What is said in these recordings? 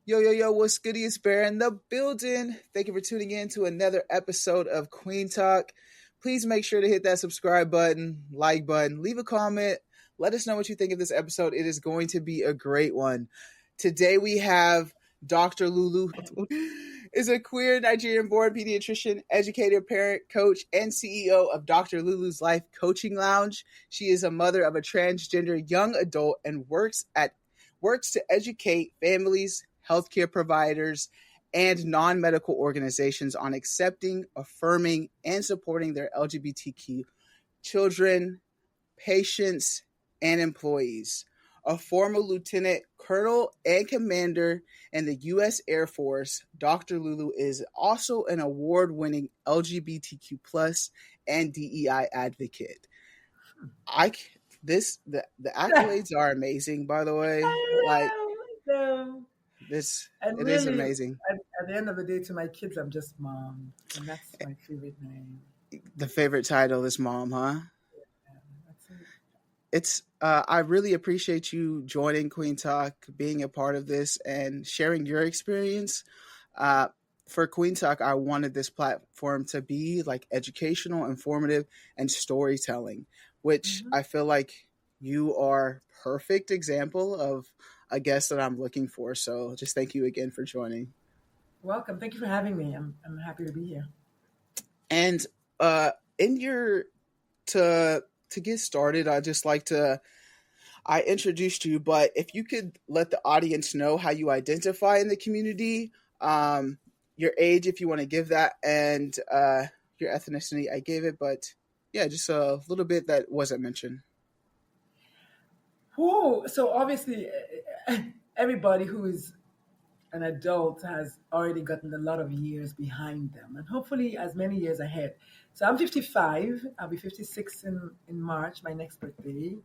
Yo, yo, yo, what's goody? It's Bear in the building. Thank you for tuning in to another episode of Kueen Talk. Please make sure to hit that subscribe button, like button, leave a comment. Let us know what you think of this episode. It is going to be a great one. Today we have Dr. Lulu, is a queer Nigerian-born pediatrician, educator, parent, coach, and CEO of Dr. Lulu's Life Coaching Lounge. She is a mother of a transgender young adult and works to educate families, healthcare providers, and non-medical organizations on accepting, affirming, and supporting their LGBTQ children, patients, and employees. A former lieutenant colonel and commander in the U.S. Air Force, Dr. Lulu is also an award-winning LGBTQ plus and DEI advocate. The accolades are amazing, by the way. Like this, And it is really, amazing. at the end of the day, to my kids, I'm just mom, and that's my favorite name. The favorite title is mom, huh? Yeah, that's it. It's I really appreciate you joining Kueen Talk, being a part of this, and sharing your experience. For Kueen Talk, I wanted this platform to be like educational, informative, and storytelling, which I feel like you are perfect example of a guest that I'm looking for. So just thank you again for joining. Welcome. Thank you for having me. I'm happy to be here. And in your to get started, I introduced you, but if you could let the audience know how you identify in the community, your age, if you want to give that, and your ethnicity, I gave it, but yeah, just a little bit that wasn't mentioned. Whoa! So obviously, everybody who is an adult has already gotten a lot of years behind them, and hopefully as many years ahead. So I'm 55. I'll be 56 in March, my next birthday.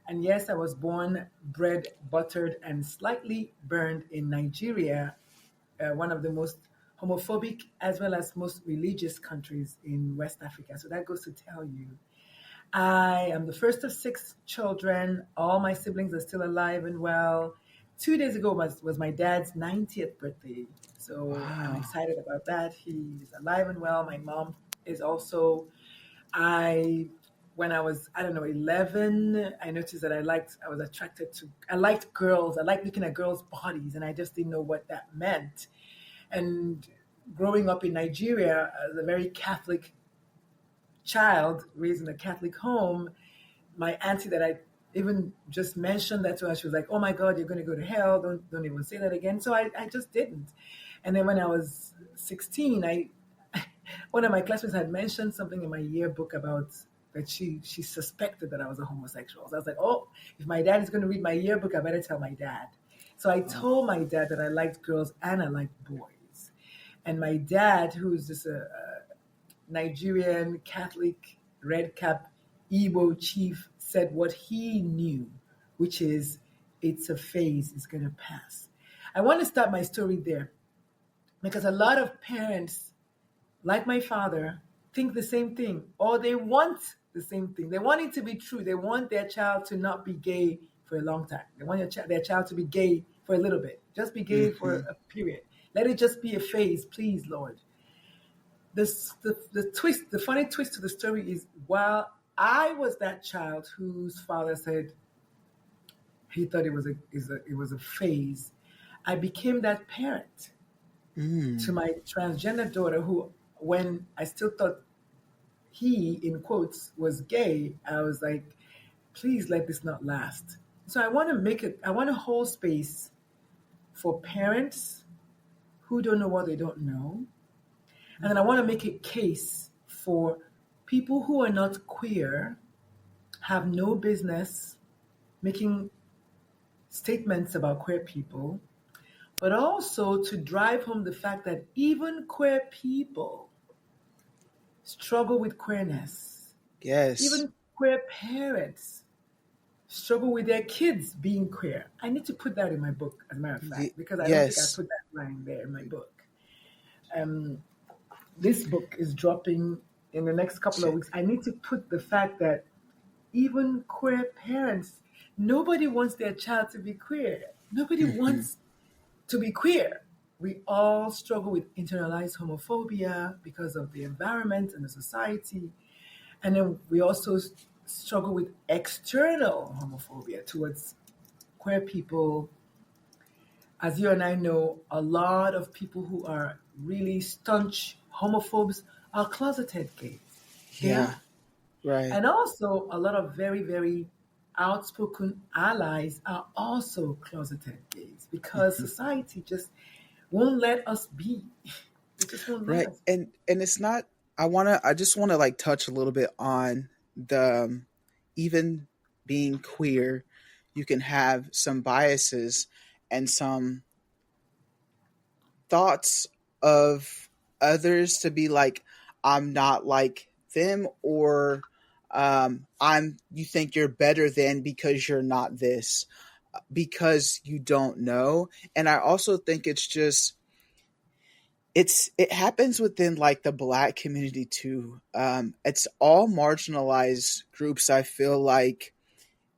And yes, I was born, bred, buttered, and slightly burned in Nigeria, one of the most homophobic as well as most religious countries in West Africa. So that goes to tell you. I am the first of 6 children. All my siblings are still alive and well. 2 days ago was my dad's 90th birthday. So I'm excited about that. He's alive and well. My mom is also. When I was, 11, I noticed that I liked girls. I liked looking at girls' bodies, and I just didn't know what that meant. And growing up in Nigeria as a very Catholic child, raised in a Catholic home, my auntie that I even just mentioned that to her, she was like, "Oh my God, you're going to go to hell. Don't even say that again." So I just didn't. And then when I was 16, one of my classmates had mentioned something in my yearbook about that she suspected that I was a homosexual. So I was like, "Oh, if my dad is going to read my yearbook, I better tell my dad." So I told my dad that I liked girls and I liked boys. And my dad, who's just a Nigerian Catholic red cap Igbo chief, said what he knew, which is it's a phase, it's going to pass. I want to start my story there because a lot of parents, like my father, think the same thing, or they want the same thing. They want it to be true. They want their child to not be gay for a long time. They want their child to be gay for a little bit. Just be gay for a period. Let it just be a phase, please, Lord. The funny twist to the story is while I was that child whose father said he thought it was a phase, I became that parent to my transgender daughter who, when I still thought he, in quotes, was gay, I was like, please let this not last. So I want to hold space for parents who don't know what they don't know. And then I want to make a case for people who are not queer, have no business making statements about queer people, but also to drive home the fact that even queer people struggle with queerness. Yes. Even queer parents struggle with their kids being queer. I need to put that in my book, as a matter of fact, because I don't think I put that line there in my book. This book is dropping in the next couple of weeks. I need to put the fact that even queer parents, nobody wants their child to be queer. Nobody wants to be queer, we all struggle with internalized homophobia because of the environment and the society. And then we also struggle with external homophobia towards queer people. As you and I know, a lot of people who are really staunch homophobes are closeted gays. They Yeah. are. Right. And also, a lot of very, very outspoken allies are also closeted gays because Mhm. society just won't let us be. They just won't let Right. us. And it's not, I just want to like touch a little bit on the even being queer, you can have some biases and some thoughts of others to be like, I'm not like them, or I'm you think you're better than because you're not this, because you don't know. And I also think it's just it happens within like the black community too. It's all marginalized groups. I feel like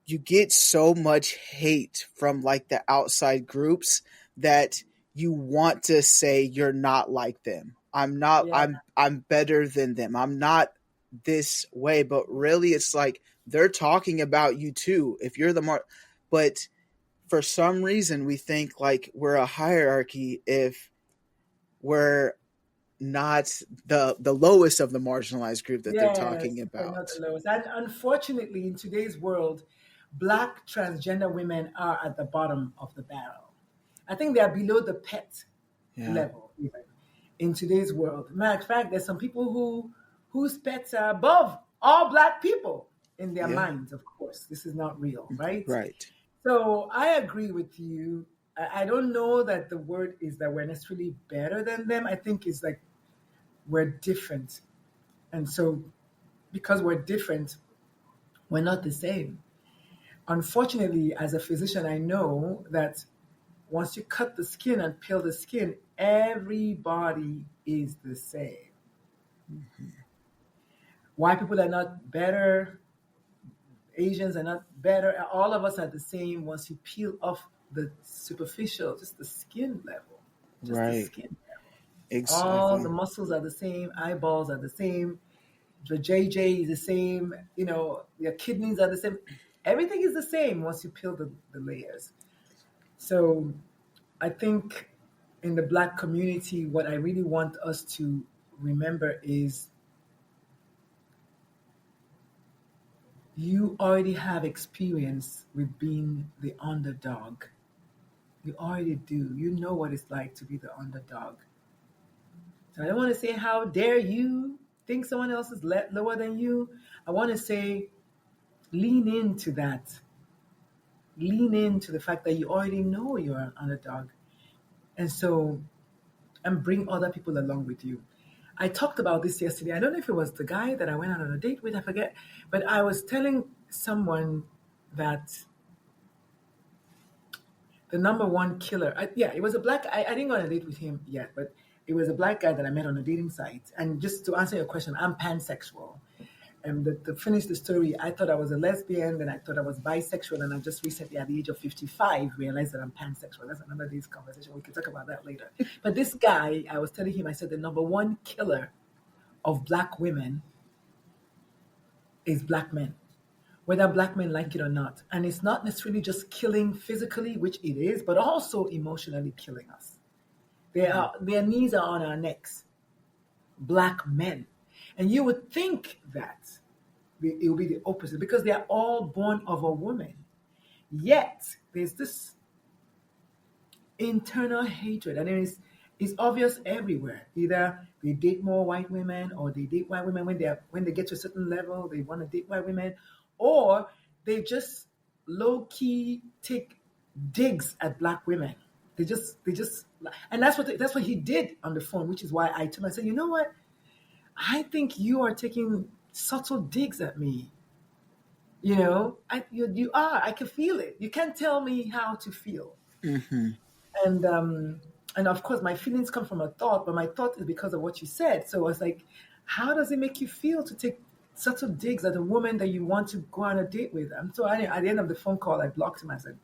you get so much hate from like the outside groups that you want to say you're not like them. I'm not Yeah. I'm better than them. I'm not this way, but really it's like they're talking about you too. If you're the but for some reason we think like we're a hierarchy if we're not the lowest of the marginalized group that they're talking Yes, we're not about. the lowest. And unfortunately, in today's world, Black transgender women are at the bottom of the barrel. I think they are below the pet Yeah. level, even in today's world. Matter of fact, there's some people whose pets are above all Black people in their Yeah. minds, of course. This is not real, right? Right. So I agree with you. I don't know that the word is that we're necessarily better than them. I think it's like we're different. And so because we're different, we're not the same. Unfortunately, as a physician, I know that once you cut the skin and peel the skin, everybody is the same. Mhm. White people are not better, Asians are not better. All of us are the same once you peel off the superficial, just the skin level, just the Right. skin. All the Exactly. muscles are the same, eyeballs are the same, the JJ is the same, your kidneys are the same. Everything is the same once you peel the layers. So I think in the Black community, what I really want us to remember is you already have experience with being the underdog. You already do. You know what it's like to be the underdog. So I don't want to say, how dare you think someone else is lower than you. I want to say, lean into that. Lean into the fact that you already know you're an underdog. And so, and bring other people along with you. I talked about this yesterday. I don't know if it was the guy that I went out on a date with, I forget. But I was telling someone that the number one killer, yeah, it was a black, I didn't go on a date with him yet, but it was a black guy that I met on a dating site. And just to answer your question, I'm pansexual. And to finish the story, I thought I was a lesbian, then I thought I was bisexual, and I just recently, at the age of 55, realized that I'm pansexual. That's another day's conversation. We can talk about that later. But this guy, I was telling him, I said, the number one killer of black women is black men, whether black men like it or not. And it's not necessarily just killing physically, which it is, but also emotionally killing us. Their knees are on our necks, black men. And you would think that it will be the opposite because they are all born of a woman. Yet there's this internal hatred, and it's obvious everywhere. Either they date more white women, or they date white women when they get to a certain level, they want to date white women, or they just low key take digs at black women. They just, and that's what he did on the phone, which is why I told him, I said, you know what? I think you are taking subtle digs at me. You are. I can feel it. You can't tell me how to feel. Hmm. And of course, my feelings come from a thought, but my thought is because of what you said. So I was like, how does it make you feel to take subtle digs at a woman that you want to go on a date with? And so at the end of the phone call, I blocked him. I said,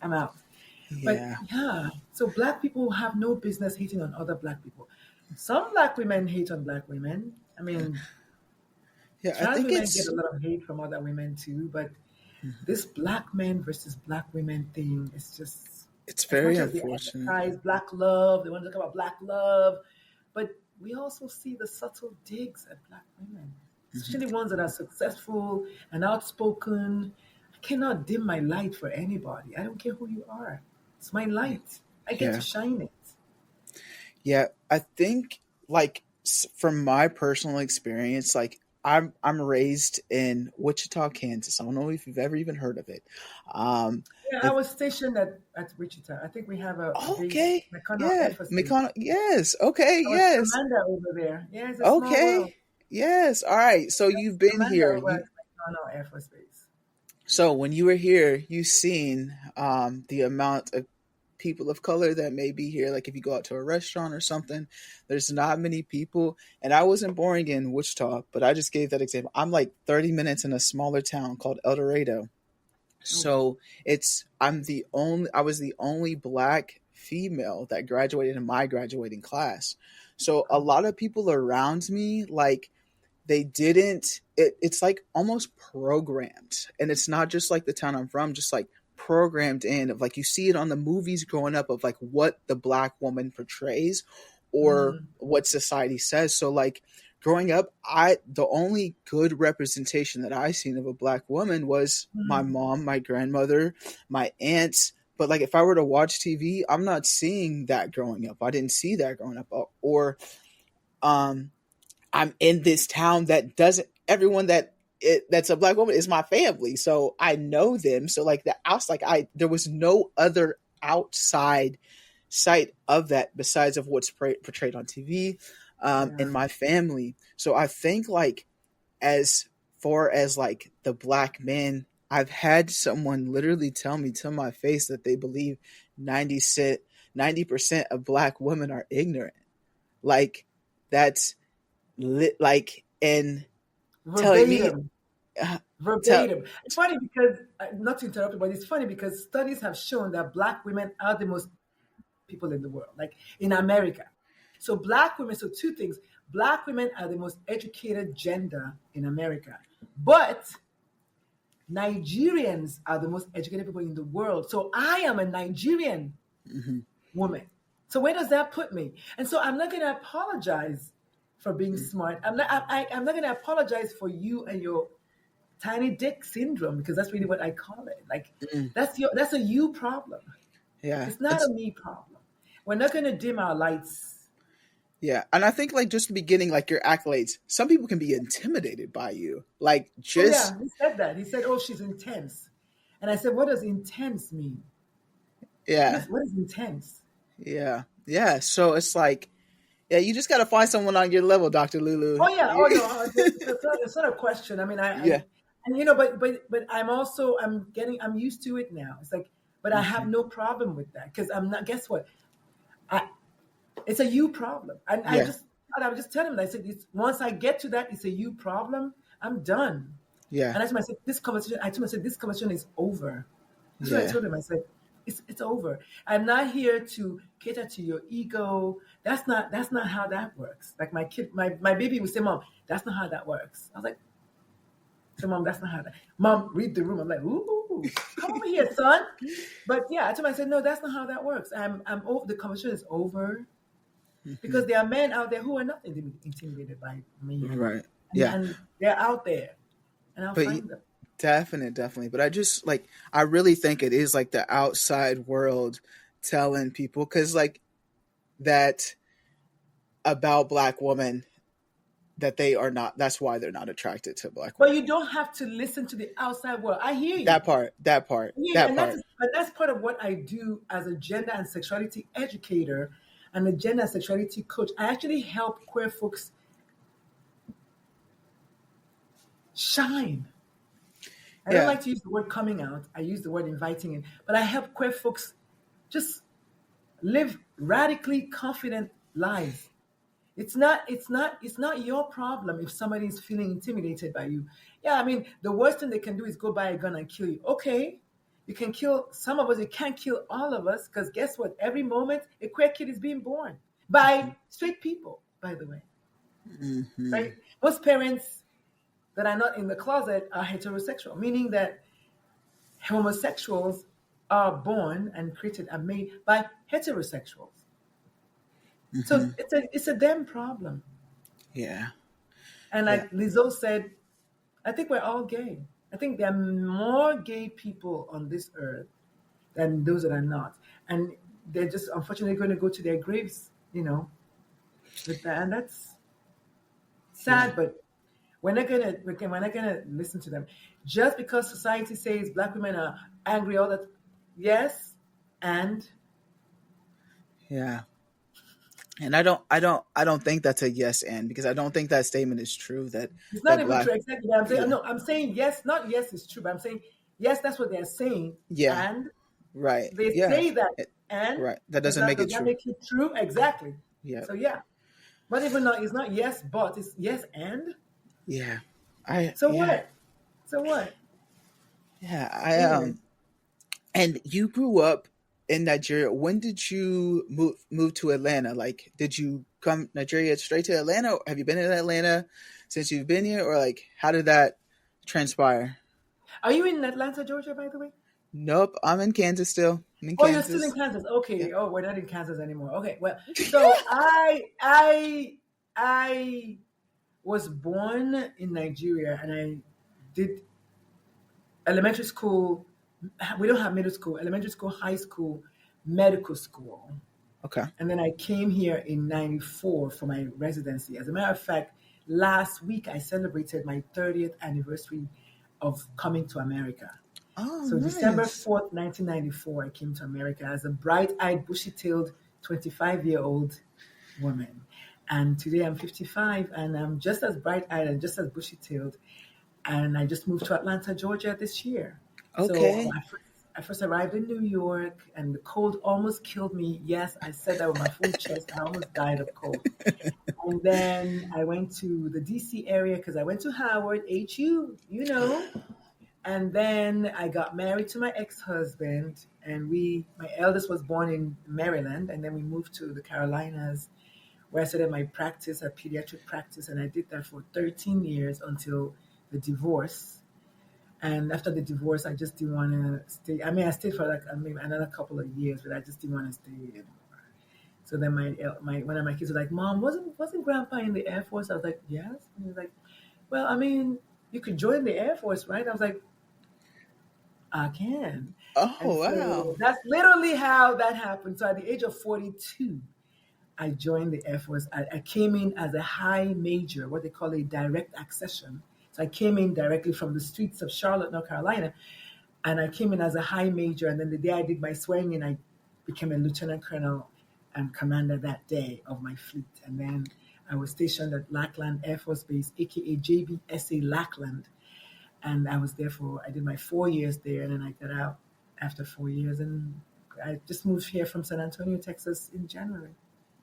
I'm out. But Yeah. yeah, so black people have no business hating on other black people. Some black women hate on black women. I mean, Yeah, I trans think women get a it's lot of hate from other women too, but this black men versus black women thing is just, it's as very much as they unfortunate. advertise black love, they want to talk about black love, but we also see the subtle digs at black women, especially ones that are successful and outspoken. I cannot dim my light for anybody. I don't care who you are. It's my light. I get to Yeah. shine it. Yeah, I think like from my personal experience, like I'm raised in Wichita, Kansas. I don't know if you've ever even heard of it. Um, Yeah, I if was stationed at Wichita. I think we have a base, okay, McConnell Air yeah, Force Base. McConnell, yes, okay, I was yes, commander over there. Yeah, it's a small okay, world. yes. All right, so you've been Commander here. over You at McConnell Air Force Base. so when you were here, you seen the amount of people of color that may be here. Like if you go out to a restaurant or something, there's not many people. And I wasn't born in Wichita, but I just gave that example. I'm like 30 minutes in a smaller town called El Dorado. Oh, So I was the only black female that graduated in my graduating class. So a oh, lot of people around me, like they didn't it's like almost programmed, and it's not just like the town I'm from, just like programmed in of like you see it on the movies growing up of like what the black woman portrays or mm, what society says. So like growing up, I the only good representation that I seen of a black woman was my mm, mom, my grandmother, my aunts. But like if I were to watch TV, I'm not seeing that growing up. I didn't see that growing up. Or um I'm in this town that doesn't everyone that's a black woman is my family, so I know them. So like the outside, like I there was no other outside sight of that besides of what's portrayed on TV, in yeah. my family. So I think like as far as like the black men, I've had someone literally tell me to my face that they believe 90% of black women are ignorant. Like that's like and telling me Verbatim. uh, tell Verbatim. It's funny because, not to interrupt you, but it's funny because studies have shown that black women are the most people in the world, like in America. So black women, so two things. Black women are the most educated gender in America. But Nigerians are the most educated people in the world. So I am a Nigerian mhm, woman. So where does that put me? And so I'm not going to apologize for being mm, smart. I'm not going to apologize for you and your tiny dick syndrome, because that's really what I call it. Like mm, that's a you problem. yeah, It's not a it's me problem. We're not going to dim our lights. yeah, and I think like just the beginning, like your accolades, some people can be intimidated by you, like Oh yeah, just he said that. He said, "Oh, she's intense," and I said, "What does intense mean? yeah, What is intense?" yeah, yeah. So it's like yeah, you just got to find someone on your level, Dr. Lulu. Oh yeah. Oh no. It's not a question. I mean, Yeah, and but I'm used to it now. It's like, but I have mhm, no problem with that because I'm not. Guess what? I It's a you problem. And yeah, I would just tell him. I said, once I get to that, it's a you problem. I'm done. yeah, And I told him, I said, this conversation. I told him, I said, this conversation is over. That's what I yeah, told him. I said, it's over. I'm not here to cater to your ego. That's not how that works. Like my baby would say, Mom, that's not how that works. I was like, so Mom, that's not how that. Mom, read the room. I'm like, ooh, come over here, son. But yeah, I told him, I said, no, that's not how that works. I'm over. The conversation is over mhm, because there are men out there who are not intimidated by me, right, and, yeah. and they're out there, and I'll But find them. definitely. But I just like I really think it is like the outside world telling people because like that about black women that they are not. That's why they're not attracted to black But women. you don't have to listen to the outside world. I hear you. That part. That part. Yeah, That and part. that's part of what I do as a gender and sexuality educator and a gender and sexuality coach. I actually help queer folks shine. I don't Yeah. like to use the word coming out. I use the word inviting in, but I help queer folks just live radically confident lives. It's not your problem if somebody is feeling intimidated by you. Yeah, I mean, the worst thing they can do is go buy a gun and kill you. Okay. You can kill some of us, you can't kill all of us, because guess what? Every moment, a queer kid is being born by straight people, by the way. Mm-hmm. Right? Most parents that are not in the closet are heterosexual, meaning that homosexuals are born and created and made by heterosexuals. Mm-hmm. So it's a them problem. Yeah. And Yeah. like Lizzo said, I think we're all gay. I think there are more gay people on this earth than those that are not. And they're just unfortunately going to go to their graves, with that. And that's Yeah. sad, but we're not gonna listen to them. Just because society says black women are angry, all that, yes, and Yeah. And I don't think that's a yes and, because I don't think that statement is true, that it's not that even black. true exactly what I'm saying. Yeah. No, I'm saying yes, not yes is true, but I'm saying yes, that's what they're saying. Yeah. And Right. they Yeah. say that, It- and right. That does doesn't that make it does that true. make it true? Exactly. Yeah. So yeah. But even though it's not yes, but it's yes and. Yeah. I So yeah. what? So what? Yeah. I Weird. And you grew up in Nigeria. When did you move to Atlanta? Like, did you come Nigeria straight to Atlanta? Or have you been in Atlanta since you've been here, or like how did that transpire? Are you in Atlanta, Georgia, by the way? Nope, I'm in Kansas still. I'm in Oh, you're still in Kansas. Kansas. Yeah. Okay. Oh, we're not in Kansas anymore. Okay. Well, so I was born in Nigeria, and I did elementary school. We don't have middle school, elementary school, high school, medical school. Okay. And then I came here in 94 for my residency. As a matter of fact, last week I celebrated my 30th anniversary of coming to America. Oh, So nice. December 4th, 1994, I came to America as a bright-eyed, bushy-tailed 25-year-old woman. And today I'm 55, and I'm just as bright-eyed and just as bushy-tailed. And I just moved to Atlanta, Georgia this year. So Okay. I first arrived in New York, and the cold almost killed me. Yes, I said that with my full chest. I almost died of cold. And then I went to the DC area because I went to Howard, HU, And then I got married to my ex-husband, and my eldest was born in Maryland, and then we moved to the Carolinas, where I started my practice, a pediatric practice, and I did that for 13 years until the divorce. And after the divorce, I just didn't want to stay. I mean, I stayed for like maybe another couple of years, but I just didn't want to stay anymore. So then my one of my kids was like, "Mom, wasn't Grandpa in the Air Force?" I was like, "Yes." And he was like, "Well, I mean, you could join the Air Force, right?" I was like, "I can." And Oh, wow. so that's literally how that happened. So at the age of 42, I joined the Air Force. I came in as a high major, what they call a direct accession. So I came in directly from the streets of Charlotte, North Carolina, and I came in as a high major. And then the day I did my swearing in, I became a lieutenant colonel and commander that day of my fleet. And then I was stationed at Lackland Air Force Base, aka JBSA Lackland. And I did my 4 years there, and then I got out after 4 years. And I just moved here from San Antonio, Texas in January.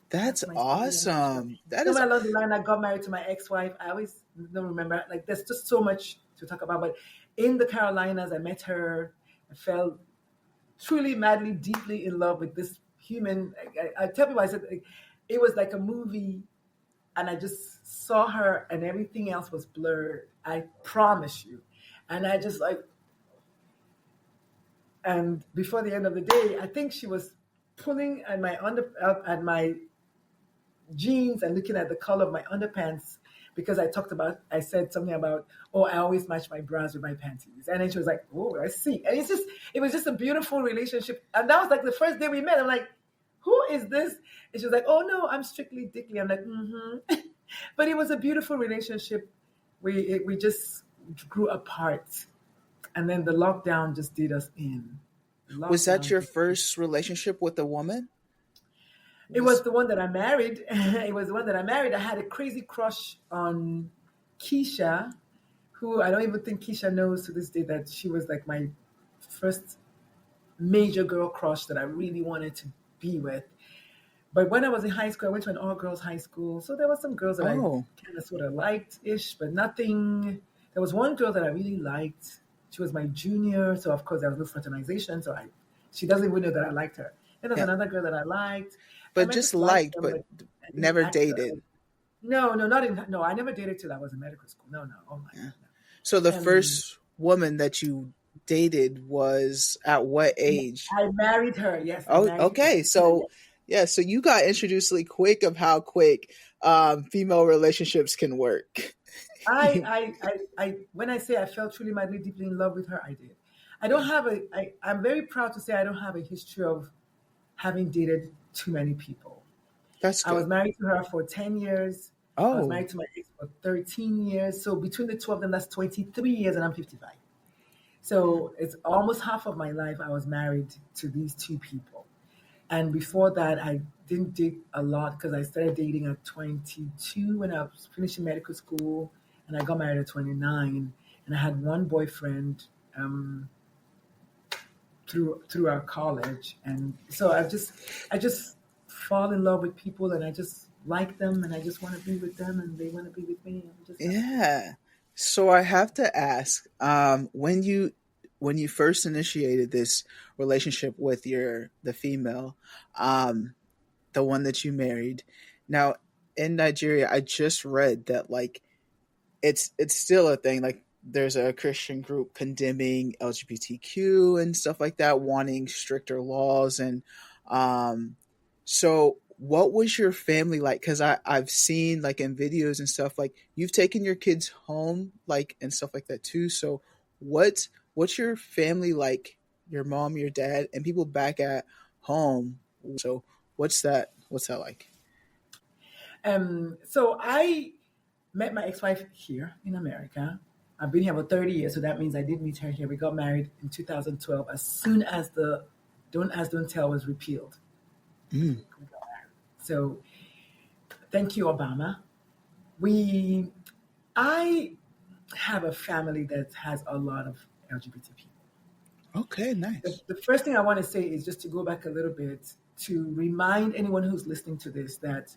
That's That's my story in a nutshell. awesome. That is. Somewhere along the line, I got married to my ex-wife. I always don't remember. Like, there's just so much to talk about. But in the Carolinas, I met her. I fell truly, madly, deeply in love with this human. I tell people, I said it was like a movie, and I just saw her, and everything else was blurred. I promise you. And I just like, and before the end of the day, I think she was pulling at my jeans and looking at the color of my underpants because I said something about, oh, I always match my bras with my panties. And then she was like, oh, I see. And it was just a beautiful relationship. And that was like the first day we met. I'm like, who is this? And she was like, oh, no, I'm strictly Dickly. I'm like, mm-hmm. But it was a beautiful relationship. We just grew apart. And then the lockdown just did us in. The Was that lockdown your just did. first relationship with a woman? It was Was the one that I married. It was the one that I married. I had a crazy crush on Keisha, who I don't even think Keisha knows to this day that she was like my first major girl crush that I really wanted to be with. But when I was in high school, I went to an all-girls high school. So there were some girls that I oh kind of sort of liked-ish, but nothing. There was one girl that I really liked. She was my junior, so of course there was no fraternization. So she doesn't even know that I liked her. Then there's Yeah. another girl that I liked. But I just just liked liked, them, but but I didn't never act. dated. No, not in. No, I never dated till I was in medical school. No, no. Oh my Yeah. God, So the no. first woman that you dated was at what age? I married her. Yes, I Oh, married okay. her. So yeah, so you got introduced really quick of how quick female relationships can work. When I say I fell truly, madly, deeply in love with her, I did. I don't have I'm very proud to say I don't have a history of having dated too many people. That's I was good. married to her for 10 years. I was Oh, married to my ex for 13 years. So between the two of them, that's 23 years, and I'm 55. So it's almost half of my life I was married to these two people. And before that, I didn't date a lot because I started dating at 22 when I was finishing medical school, and I got married at 29. And I had one boyfriend um, through our college, and so I just fall in love with people, and I just like them, and I just want to be with them, and they want to be with me. I'm just happy. yeah. So I have to ask, when you first initiated this relationship with the female, um, the one that you married. Now in Nigeria, I just read that like it's still a thing. Like there's a Christian group condemning LGBTQ and stuff like that, wanting stricter laws. And um, so, what was your family like? Because I've seen like in videos and stuff like you've taken your kids home, like and stuff like that too. So, what's your family like? Your mom, your dad, and people back at home. So, What's that like? So I met my ex-wife here in America. I've been here for 30 years, so that means I did meet her here. We got married in 2012, as soon as the Don't Ask, Don't Tell was repealed. Mm, So thank you, Obama. We, I have a family that has a lot of LGBT people. okay, The, nice. the first thing I want to say is just to go back a little bit to remind anyone who's listening to this that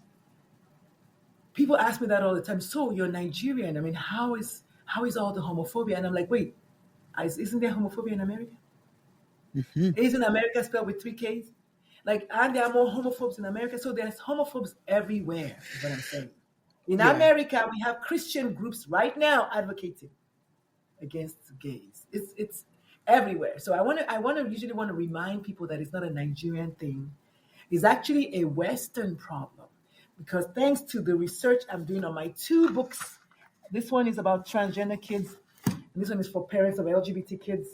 people ask me that all the time. So you're Nigerian. I mean, how is all the homophobia? And I'm like, wait, isn't there homophobia in America? Hmm. Isn't America spelled with three Ks? Like, and there are more homophobes in America. So there's homophobes everywhere, is what I'm saying. In Yeah. America, we have Christian groups right now advocating against gays. It's everywhere. So I usually want to remind people that it's not a Nigerian thing. It's actually a Western problem. Because thanks to the research I'm doing on my two books, this one is about transgender kids, and this one is for parents of LGBT kids.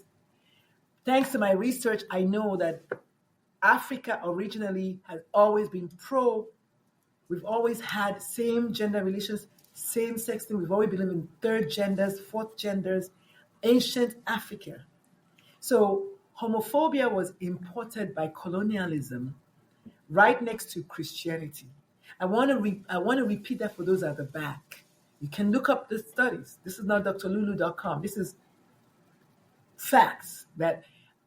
Thanks to my research, I know that Africa originally has always been pro. We've always had same gender relations, same sex thing. We've always believed in third genders, fourth genders, ancient Africa. So homophobia was imported by colonialism right next to Christianity. I want to repeat that for those at the back. You can look up the studies. This is not drlulu.com. This is facts that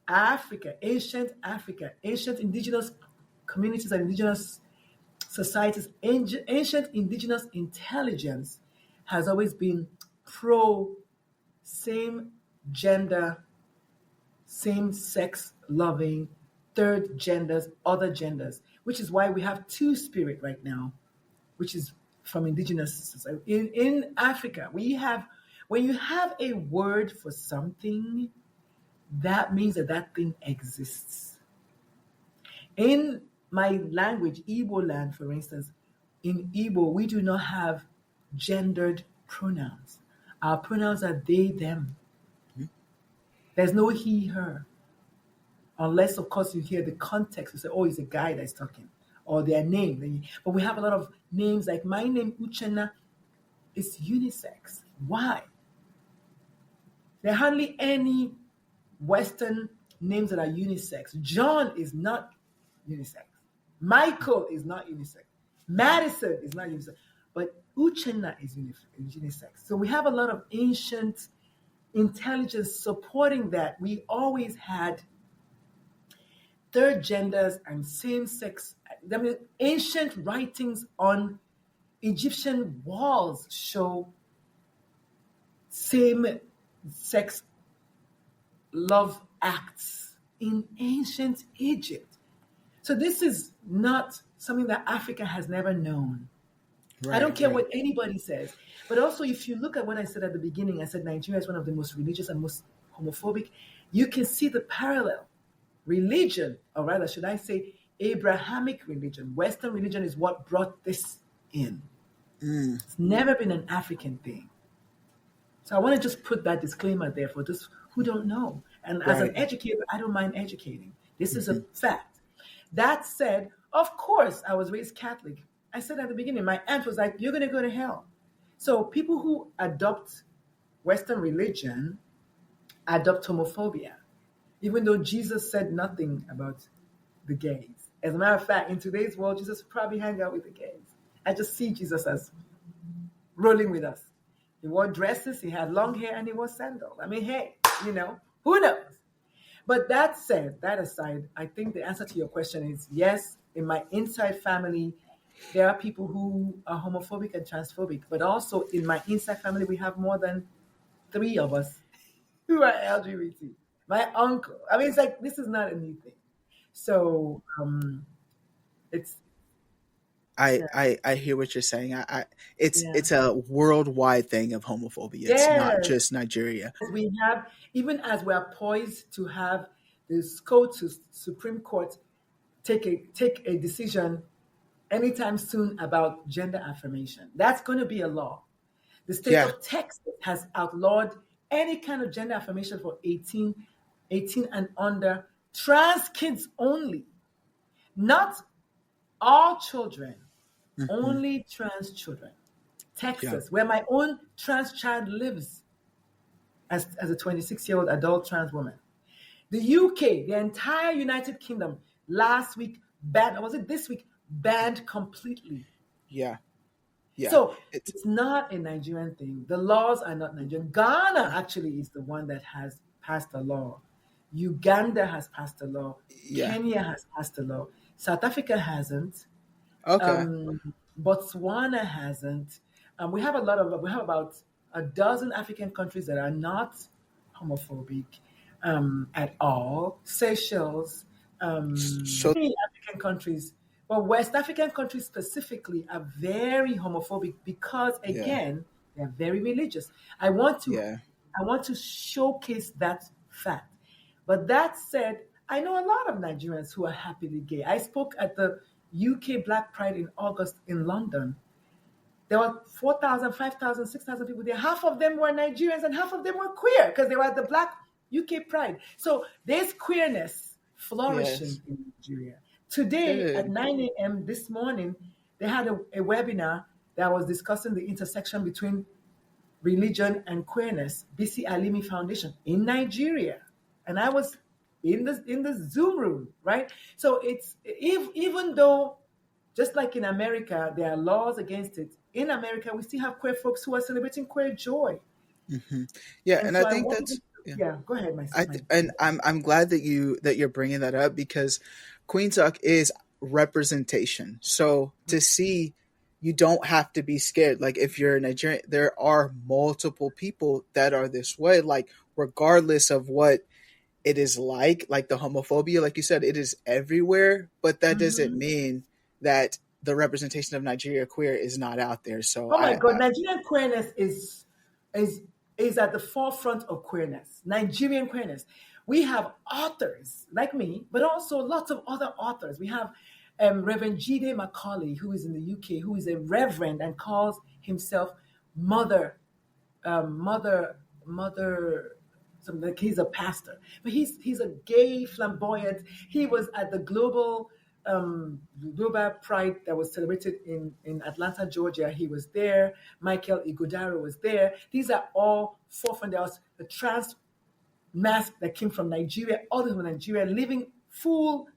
Africa, ancient indigenous communities and indigenous societies, ancient indigenous intelligence has always been pro same gender, same sex loving, third genders, other genders, which is why we have two spirit right now, which is from indigenous society. In Africa, when you have a word for something, that means that that thing exists. In my language, Igbo land, for instance, in Igbo, we do not have gendered pronouns. Our pronouns are they, them. There's no he, her. Unless, of course, you hear the context. You say, oh, it's a guy that's talking. Or their name. But we have a lot of names, like my name, Uchenna, is unisex. Why? There are hardly any Western names that are unisex. John is not unisex. Michael is not unisex. Madison is not unisex. But Uchenna is unisex. So we have a lot of ancient intelligence supporting that. We always had third genders and same sex. I mean, ancient writings on Egyptian walls show same sex love acts in ancient Egypt. So this is not something that Africa has never known. I don't Right, care right. what anybody says. But also, if you look at what I said at the beginning, I said Nigeria is one of the most religious and most homophobic. You can see the parallel. Religion, or rather, should I say, Abrahamic religion, Western religion is what brought this in. Mm, It's never been an African thing. So I want to just put that disclaimer there for those who don't know. And as an right. educator, I don't mind educating. This is a Hmm. fact. That said, of course, I was raised Catholic. I said at the beginning, my aunt was like, "You're going to go to hell." So people who adopt Western religion adopt homophobia, even though Jesus said nothing about the gays. As a matter of fact, in today's world, Jesus would probably hang out with the gays. I just see Jesus as rolling with us. He wore dresses, he had long hair, and he wore sandals. I mean, hey, who knows? But that said, that aside, I think the answer to your question is yes, in my inside family, there are people who are homophobic and transphobic, but also in my inside family, we have more than three of us who are LGBT. My uncle. I mean, it's like this is not a new thing. So it's I, yeah, I hear what you're saying. yeah. It's a worldwide thing of homophobia. It's not Yes, just Nigeria. we have, even as we are poised to have the SCOTUS Supreme Court take a decision anytime soon about gender affirmation. That's going to be a law. The state Yeah. of Texas has outlawed any kind of gender affirmation for 18 and under, trans kids only, not all children, Hmm. only trans children. Yeah. Texas, where my own trans child lives as a 26-year-old adult trans woman. The UK, the entire United Kingdom, last week banned, or was it this week, banned completely. Yeah. Yeah. So It's it's not a Nigerian thing. The laws are not Nigerian. Ghana actually is the one that has passed a law. Uganda has passed a law. yeah. Kenya has passed a law. South Africa hasn't. Okay. Um, Botswana hasn't. We have about a dozen African countries that are not homophobic at all. Seychelles, So many African countries, but West African countries specifically are very homophobic because, yeah. again, they're very religious. I want to, Yeah. I want to showcase that fact. But that said, I know a lot of Nigerians who are happily gay. I spoke at the UK Black Pride in August in London. There were 4,000, 5,000, 6,000 people there. Half of them were Nigerians and half of them were queer because they were at the Black UK Pride. So there's queerness Yes. flourishing in Nigeria. Today at Good. 9 a.m. this morning, they had a webinar that was discussing the intersection between religion and queerness, BC Alimi Foundation in Nigeria. And I was in the Zoom room, right? So it's even though just like in America, there are laws against it. In America, we still have queer folks who are celebrating queer joy. Hmm. Yeah, And and I so I think wanted, that's yeah. yeah, go ahead, And I'm glad that you're bringing that up because Queen Talk is representation. So to see, you don't have to be scared. Like if you're Nigerian, there are multiple people that are this way. Like regardless of what it is like the homophobia, like you said, it is everywhere. But that doesn't Mhm. mean that the representation of Nigeria queer is not out there. So Oh my God, I Nigerian queerness is is at the forefront of queerness. Nigerian queerness. We have authors like me, but also lots of other authors. We have Reverend Jide Macaulay, who is in the UK, who is a reverend and calls himself Mother, Mother, Mother. Something like he's a pastor, but he's a gay flamboyant. He was at the global pride that was celebrated in Atlanta, Georgia. He was there. Michael Igodaro was there. These are all forefront. There was a trans mask that came from Nigeria, all the way from Nigeria, living full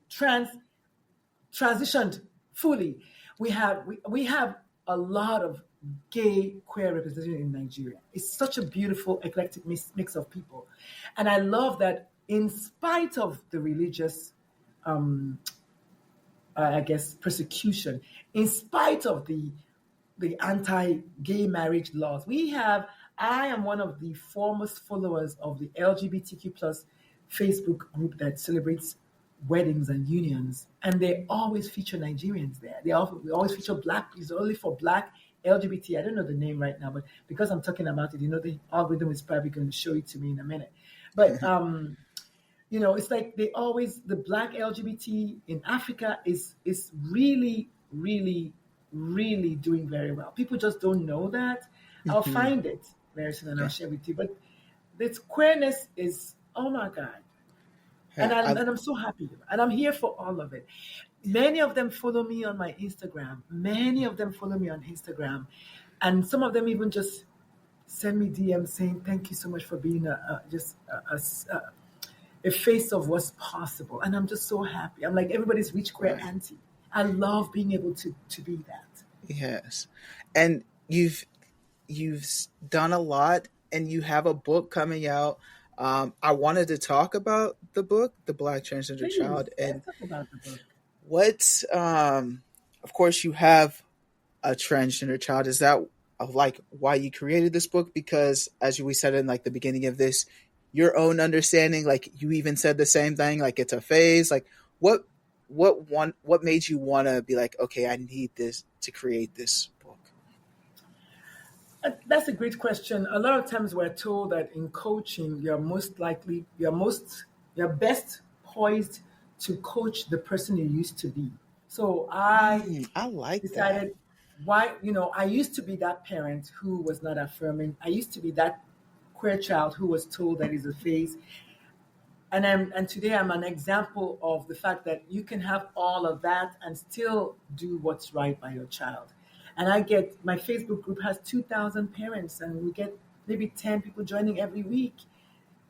transitioned fully. We have a lot of gay queer representation in Nigeria. It's such a beautiful eclectic mix of people, and I love that in spite of the religious um, I guess, persecution, in spite of the anti-gay marriage laws. I am one of the foremost followers of the LGBTQ plus Facebook group that celebrates weddings and unions, and they always feature Nigerians there. We always feature Black. It's only for Black LGBT. I don't know the name right now, but because I'm talking about it, the algorithm is probably going to show it to me in a minute. But it's like the Black LGBT in Africa is really, really, really doing very well. People just don't know that. I'll find it very soon and I'll share with you. But this queerness is, oh my God. And I'm so happy. And I'm here for all of it. Many of them follow me on my Instagram. And some of them even just send me DMs saying, thank you so much for being a face of what's possible. And I'm just so happy. I'm like everybody's rich queer auntie. I love being able to be that. Yes. And you've done a lot, and you have a book coming out. I wanted to talk about the book, The Black Transgender Please, Child. And let's talk about the book. What's of course you have a transgender child. Is that like why you created this book? Because as we said in like the beginning of this, your own understanding, like you even said the same thing, like it's a phase. Like what made you want to be like, okay, I need this to create this book? That's a great question. A lot of times we're told that in coaching, you're best poised to coach the person you used to be. So I like decided that. why, I used to be that parent who was not affirming. I used to be that queer child who was told that is a phase. And today I'm an example of the fact that you can have all of that and still do what's right by your child. And my Facebook group has 2,000 parents, and we get maybe 10 people joining every week.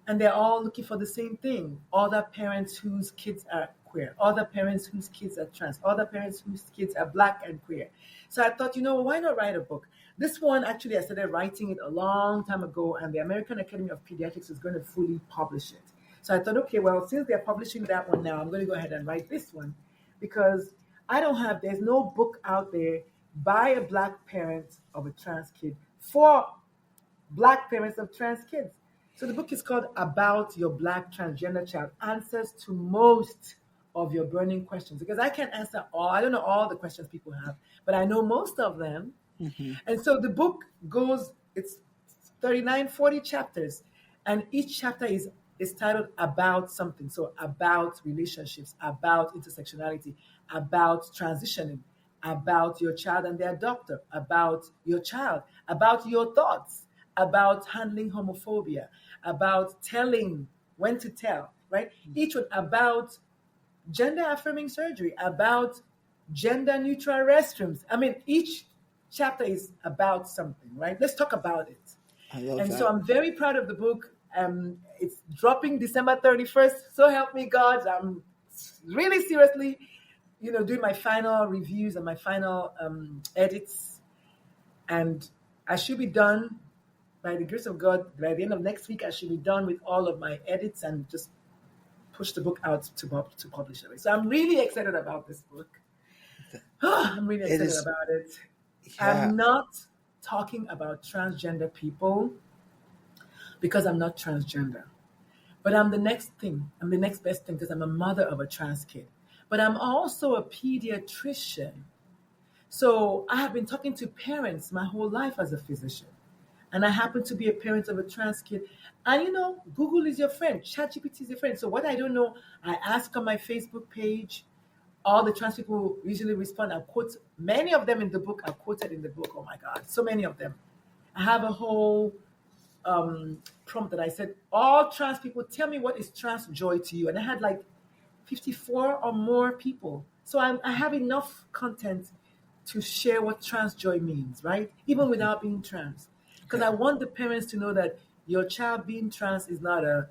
And they're all looking for the same thing. Other parents whose kids are queer, other parents whose kids are trans, other parents whose kids are Black and queer. So I thought, why not write a book? This one, actually, I started writing it a long time ago, and the American Academy of Pediatrics is going to fully publish it. So I thought, okay, well, since they're publishing that one now, I'm going to go ahead and write this one, because there's no book out there by a Black parent of a trans kid for Black parents of trans kids. So the book is called About Your Black Transgender Child, Answers to Most of Your Burning Questions. Because I can't answer I don't know all the questions people have, but I know most of them. Mm-hmm. And so the book it's 39, 40 chapters. And each chapter is titled about something. So about relationships, about intersectionality, about transitioning, about your child and their doctor, about your child, about your thoughts, about handling homophobia, about telling when to tell, right? Each one about gender affirming surgery, about gender neutral restrooms. I mean, each chapter is about something, right? Let's talk about it. I love that. So I'm very proud of the book. It's dropping December 31st. So help me God. I'm really seriously, doing my final reviews and my final edits. And I should be done by the grace of God. By the end of next week, I should be done with all of my edits and just push the book out to publish it. So I'm really excited about this book. I'm really excited about it. Yeah. I'm not talking about transgender people because I'm not transgender. But I'm the next thing. I'm the next best thing because I'm a mother of a trans kid. But I'm also a pediatrician. So I have been talking to parents my whole life as a physician. And I happen to be a parent of a trans kid. And Google is your friend. ChatGPT is your friend. So what I don't know, I ask on my Facebook page. All the trans people usually respond. I quote many of them in the book. Are quoted in the book. Oh my God, so many of them. I have a whole prompt that I said, all trans people, tell me what is trans joy to you. And I had like 54 or more people. So I have enough content to share what trans joy means, right? Even without being trans. Because I want the parents to know that your child being trans is not a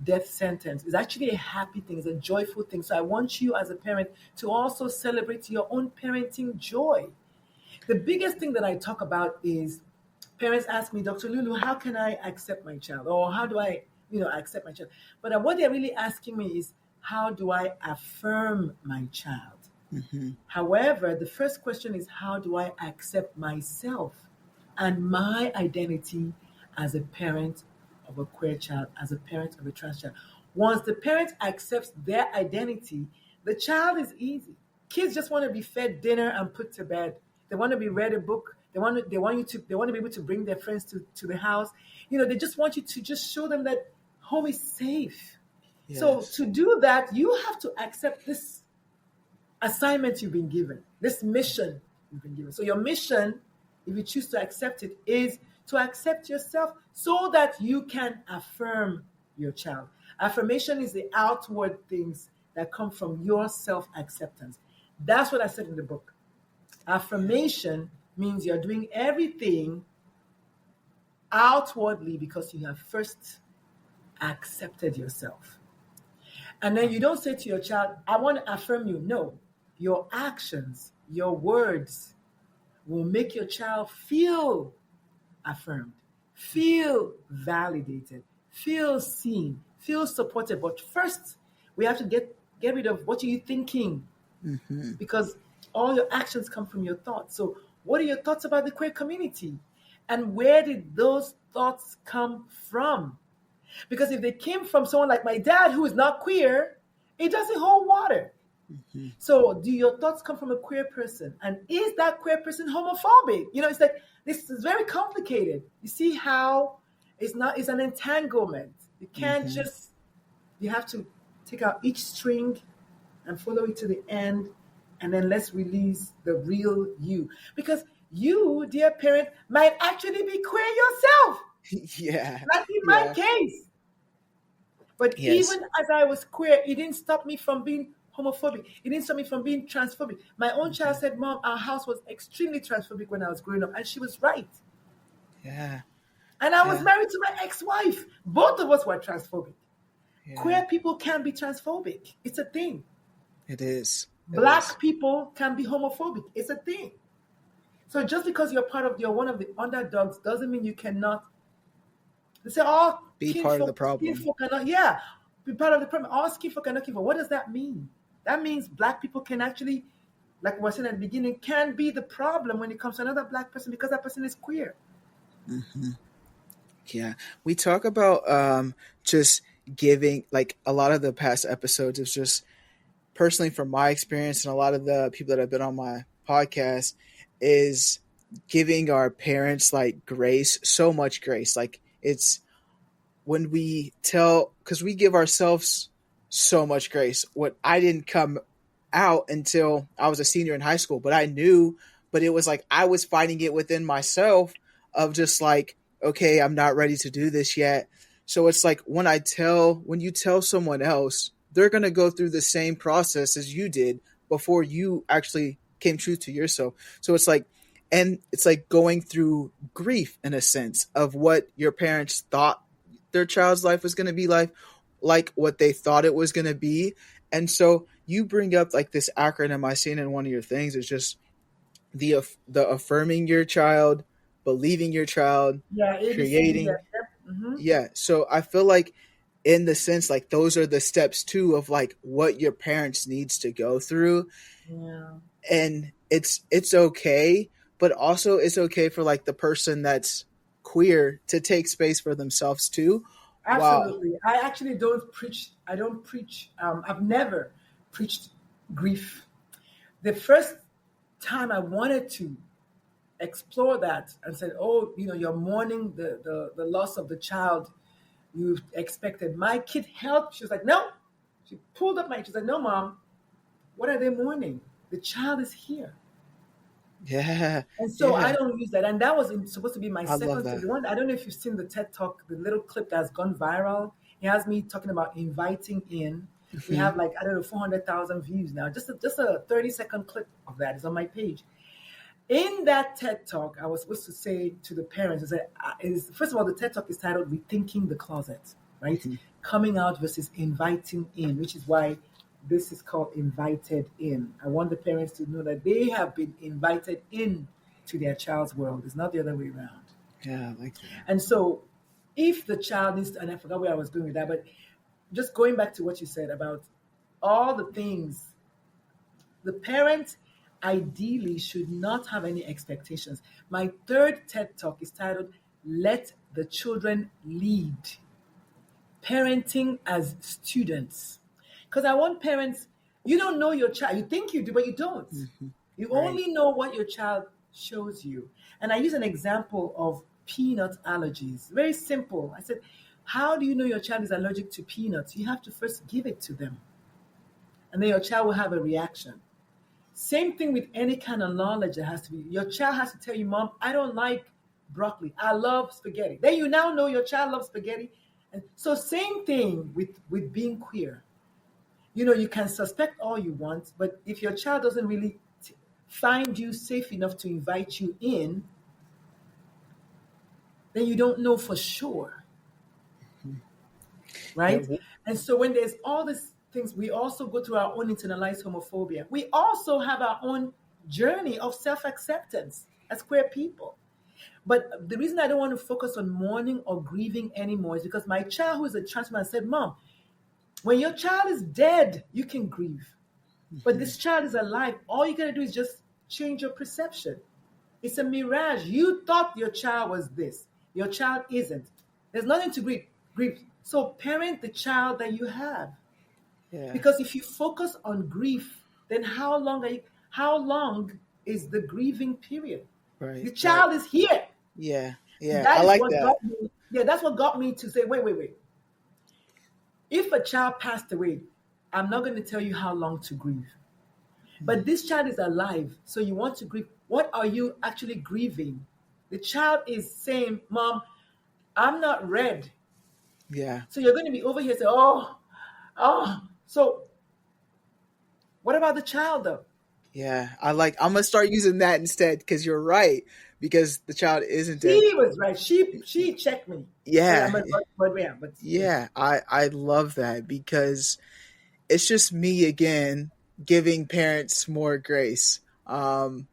death sentence. It's actually a happy thing. It's a joyful thing. So I want you as a parent to also celebrate your own parenting joy. The biggest thing that I talk about is parents ask me, Dr. Lulu, how can I accept my child? Or how do I, accept my child? But what they're really asking me is, how do I affirm my child? Mm-hmm. However, the first question is, how do I accept myself and my identity as a parent of a queer child, as a parent of a trans child? Once the parent accepts their identity, the child is easy. Kids just want to be fed dinner and put to bed. They want to be read a book. They want to be able to bring their friends to the house. They just want you to just show them that home is safe. So Yes. to do that, you have to accept this assignment you've been given, this mission you've been given. So your mission, if you choose to accept it, is to accept yourself so that you can affirm your child. Affirmation is the outward things that come from your self-acceptance. That's what I said in the book. Affirmation means you're doing everything outwardly because you have first accepted yourself. And then you don't say to your child, I want to affirm you. No, your actions, your words will make your child feel affirmed, feel validated, feel seen, feel supported. But first, we have to get rid of what are you thinking? Mm-hmm. Because all your actions come from your thoughts. So what are your thoughts about the queer community? And where did those thoughts come from? Because if they came from someone like my dad who is not queer, it doesn't hold water. Mm-hmm. So do your thoughts come from a queer person? And is that queer person homophobic? It's like, this is very complicated. You see how it's an entanglement. You can't Mm-hmm. just, you have to take out each string and follow it to the end. And then let's release the real you. Because you, dear parent, might actually be queer yourself. Yeah. Like in my case. But Yes. even as I was queer, it didn't stop me from being homophobic. It didn't stop me from being transphobic. My own child said, Mom, our house was extremely transphobic when I was growing up. And she was right. Yeah. And I was married to my ex-wife. Both of us were transphobic. Yeah. Queer people can be transphobic. It's a thing. It is. Black people can be homophobic. It's a thing. So just because you're one of the underdogs doesn't mean you cannot. They say all Be part of the problem. Skinfolk cannot, be part of the problem. All skinfolk cannot kinfolk. What does that mean? That means Black people can actually, like we were saying at the beginning, can be the problem when it comes to another Black person because that person is queer. Mm-hmm. Yeah, we talk about just giving, like a lot of the past episodes is just personally from my experience and a lot of the people that have been on my podcast is giving our parents like grace, so much grace. Like it's when we tell, because we give ourselves so much grace. What I didn't come out until I was a senior in high school, but I knew, but it was like I was fighting it within myself of just like, okay, I'm not ready to do this yet. So it's like when you tell someone else, they're going to go through the same process as you did before you actually came true to yourself. So it's like, and it's like going through grief in a sense of what your parents thought their child's life was going to be like what they thought it was going to be. And so you bring up like this acronym I seen in one of your things is just the affirming your child, believing your child, creating. Mm-hmm. Yeah. So I feel like in the sense, like those are the steps too of like what your parents needs to go through. Yeah. And it's okay, but also it's okay for like the person that's queer to take space for themselves too. Absolutely. Wow. I actually don't preach. I've never preached grief. The first time I wanted to explore that and said, oh, you're mourning the loss of the child you expected. My kid helped. She was like, no. She pulled up she said, no, Mom, what are they mourning? The child is here. Yeah. And so I don't use that. And that was supposed to be my second. The one. I don't know if you've seen the TED Talk, the little clip that's gone viral. It has me talking about inviting in. Mm-hmm. We have 400,000 views now. Just a 30-second clip of that is on my page. In that TED Talk, I was supposed to say to the parents, first of all, the TED Talk is titled Rethinking the Closet, right? Mm-hmm. Coming out versus inviting in, which is why this is called Invited In. I want the parents to know that they have been invited in to their child's world. It's not the other way around. Yeah, I like that. And so if the child needs to, and I forgot where I was going with that, but just going back to what you said about all the things, the parent ideally should not have any expectations. My third TED Talk is titled Let the Children Lead. parenting as students. Because I want parents, you don't know your child. You think you do, but you don't. Mm-hmm. You Right. only know what your child shows you. And I use an example of peanut allergies. Very simple. I said, how do you know your child is allergic to peanuts? You have to first give it to them. And then your child will have a reaction. Same thing with any kind of knowledge that has to be. Your child has to tell you, Mom, I don't like broccoli. I love spaghetti. Then you now know your child loves spaghetti. And so same thing with being queer. You can suspect all you want, but if your child doesn't really find you safe enough to invite you in, then you don't know for sure, Yeah. right? And so when there's all these things, we also go through our own internalized homophobia. We also have our own journey of self-acceptance as queer people. But the reason I don't want to focus on mourning or grieving anymore is because my child who is a trans man said, Mom, when your child is dead, you can grieve. But this child is alive. All you gotta do is just change your perception. It's a mirage. You thought your child was this. Your child isn't. There's nothing to grieve. So parent the child that you have. Yeah. Because if you focus on grief, then how long is the grieving period? Right. The child is here. Yeah. Yeah. That I is like what that. got me. Yeah, that's what got me to say, wait. If a child passed away, I'm not going to tell you how long to grieve. But this child is alive, so you want to grieve. What are you actually grieving? The child is saying, Mom, I'm not red. Yeah. So you're going to be over here saying, oh. So what about the child though? Yeah. I'm gonna start using that instead because you're right. Because the child isn't dead. She was right. She checked me. Yeah. But yeah. Yeah. I love that because it's just me again giving parents more grace. And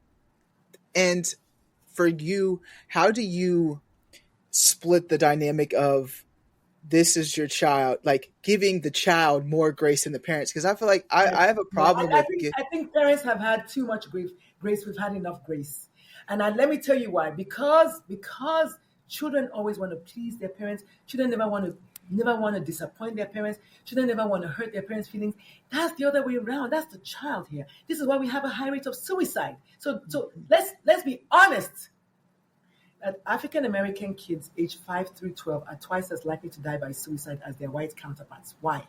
for you, how do you split the dynamic of this is your child, like giving the child more grace than the parents? Because I feel like Yes. I have a No, problem with I think parents have had too much grace. We've had enough grace. And let me tell you why. Because children always want to please their parents. Children never want to disappoint their parents. Children never want to hurt their parents' feelings. That's the other way around. That's the child here. This is why we have a high rate of suicide. So let's be honest. That African American kids aged 5 through 12 are twice as likely to die by suicide as their white counterparts. Why?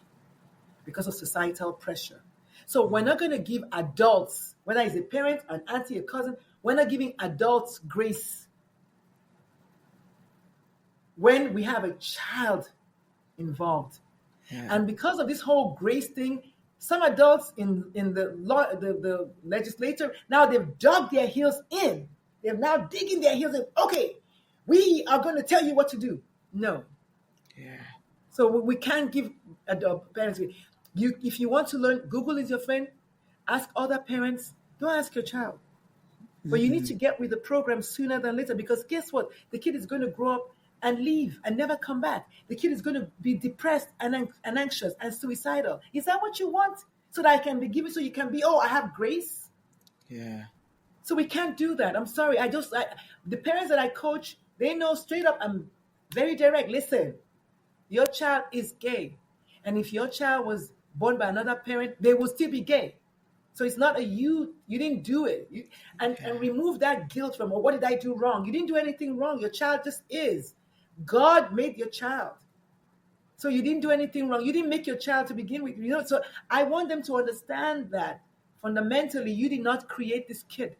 Because of societal pressure. So we're not going to give adults, whether it's a parent, an auntie, a cousin, we're not giving adults grace when we have a child involved. Yeah. And because of this whole grace thing, some adults in the legislature, now they've dug their heels in. They're now digging their heels in. Okay, we are going to tell you what to do. No. Yeah. So we can't give parents. If you want to learn, Google is your friend. Ask other parents. Don't ask your child. But you need to get with the program sooner than later because guess what? The kid is going to grow up and leave and never come back. The kid is going to be depressed and anxious and suicidal. Is that what you want? So that I can be given, so you can be, I have grace? Yeah. So we can't do that. I'm sorry. The parents that I coach, they know straight up, I'm very direct. Listen, your child is gay. And if your child was born by another parent, they will still be gay. So it's not you didn't do it. And remove that guilt from, what did I do wrong? You didn't do anything wrong. Your child just is. God made your child. So you didn't do anything wrong. You didn't make your child to begin with. So I want them to understand that fundamentally you did not create this kid.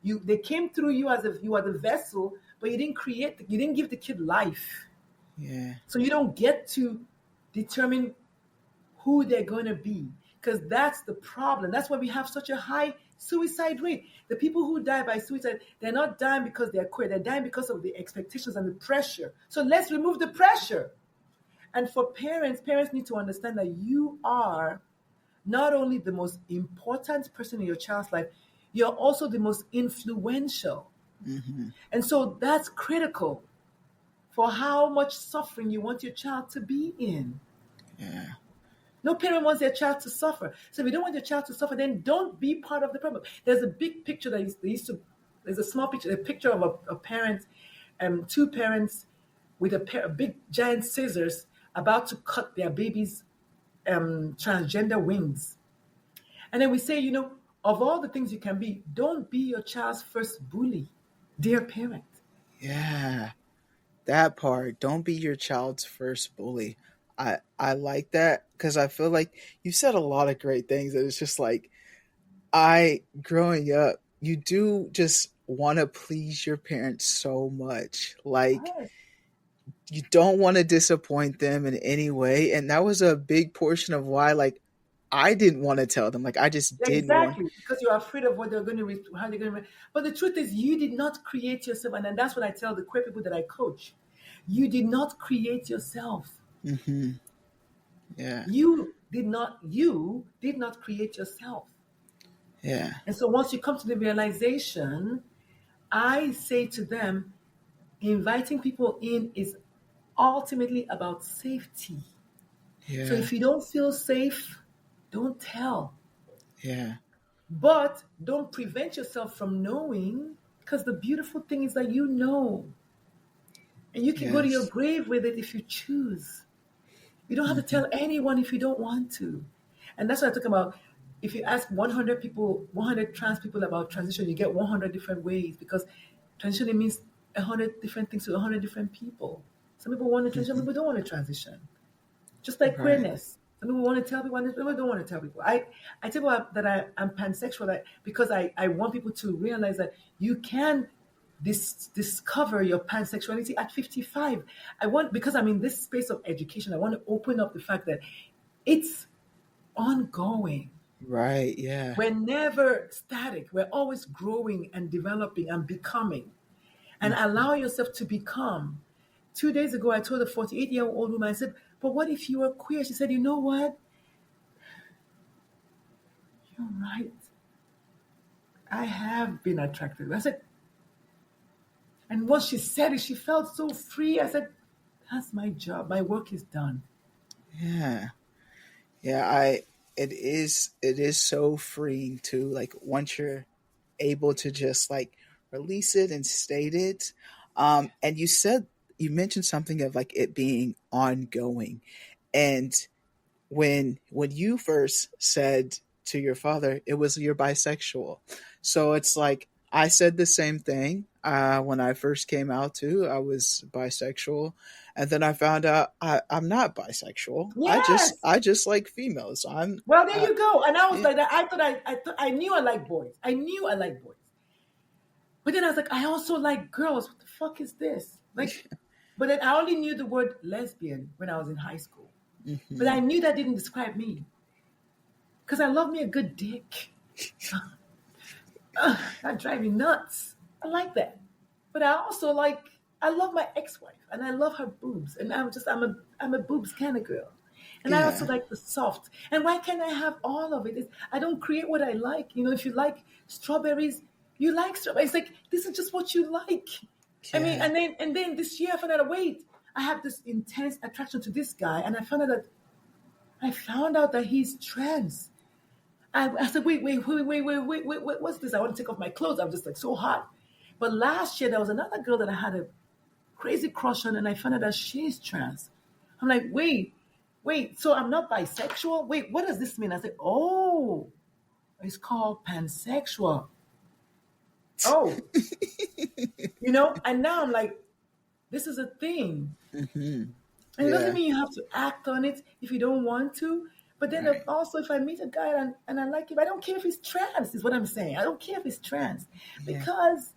They came through you as if you are the vessel, but you didn't give the kid life. Yeah. So you don't get to determine who they're going to be, because that's the problem. That's why we have such a high suicide rate. The people who die by suicide, they're not dying because they're queer. They're dying because of the expectations and the pressure. So let's remove the pressure. And for parents need to understand that you are not only the most important person in your child's life, you're also the most influential. Mm-hmm. And so that's critical for how much suffering you want your child to be in. Yeah. No parent wants their child to suffer. So if you don't want your child to suffer, then don't be part of the problem. There's a big picture there's a small picture, a picture of a parent, two parents with a pair of big giant scissors about to cut their baby's transgender wings. And then we say, of all the things you can be, don't be your child's first bully, dear parent. Yeah. That part. Don't be your child's first bully. I like that because I feel like you said a lot of great things. And it's just like I growing up, you do just want to please your parents so much. Like Yes. you don't want to disappoint them in any way. And that was a big portion of why like I didn't want to tell them. Like I just didn't want. Exactly, because you're afraid of what they're going to, how they're going to. But the truth is, you did not create yourself, and then that's what I tell the queer people that I coach. You did not create yourself. Hmm. Yeah. You did not create yourself. Yeah. And so once you come to the realization, I say to them, inviting people in is ultimately about safety. So Yeah. if you don't feel safe, don't tell. Yeah. But don't prevent yourself from knowing, because the beautiful thing is that you know. And you can go to your Yes. grave with it if you choose. You don't have to Hmm. tell anyone if you don't want to. And that's what I talk about. If you ask 100 people, 100 trans people about transition, you get 100 different ways, because transition means 100 different things to 100 different people. Some people want to transition, some Hmm. people don't want to transition. Just like Right. queerness. Some people want to tell people, some people don't want to tell people. I tell people that I'm pansexual because I want people to realize that you can discover your pansexuality at 55. Because I'm in this space of education, I want to open up the fact that it's ongoing. Right. Yeah. We're never static. We're always growing and developing and becoming. And Hmm. allow yourself to become. 2 days ago, I told a 48-year-old woman, I said, but what if you were queer? She said, you know what? You're right. I have been attracted. I said, and once she said it, she felt so free. I said, that's my job. My work is done. Yeah. Yeah. It is so freeing too. Like once you're able to just like release it and state it. And you mentioned something of like it being ongoing. And when you first said to your father it was you're bisexual, so it's like I said the same thing when I first came out too. I was bisexual, and then I found out I'm not bisexual. i just Yes. i just like females. I'm Well, there you go. And I was Yeah. like that. I knew I liked boys. I knew I liked boys. But then I was like, I also like girls. What the fuck is this? Like, but then I only knew the word lesbian when I was in high school. But Hmm. I knew that didn't describe me. Because I love me a good dick. That drive me nuts. I like that. But I also I love my ex-wife and I love her boobs. And I'm a boobs kind of girl. And I also Yeah. like the soft. And why can't I have all of it? I don't create what I like. If you like strawberries, you like strawberries. It's like this is just what you like. I mean, Yeah. and then this year I found out, wait, I have this intense attraction to this guy, and I found out that he's trans. I said, wait, what's this? I want to take off my clothes. I'm just like so hot. But last year, there was another girl that I had a crazy crush on, and I found out that she's trans. I'm like, wait, so I'm not bisexual? Wait, what does this mean? I said, oh, it's called pansexual. Oh, and now I'm like, this is a thing. Hmm. And it doesn't Yeah. mean you have to act on it if you don't want to. But then Right. also, if I meet a guy and I like him, I don't care if he's trans, is what I'm saying. I don't care if he's trans. Yeah. Because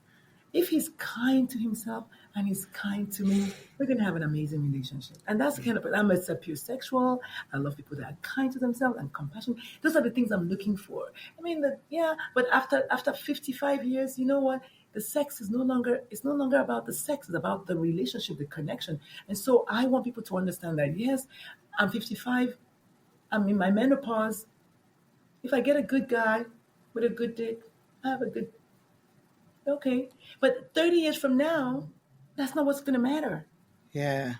if he's kind to himself and he's kind to me, we're going to have an amazing relationship. And that's the kind of, I'm a sapiosexual. I love people that are kind to themselves and compassionate. Those are the things I'm looking for. I mean, yeah, but after 55 years, you know what? The sex is no longer about the sex. It's about the relationship, the connection. And so I want people to understand that, yes, I'm 55. I'm in my menopause. If I get a good guy with a good dick, I have a good, okay. But 30 years from now, that's not what's going to matter. Yeah.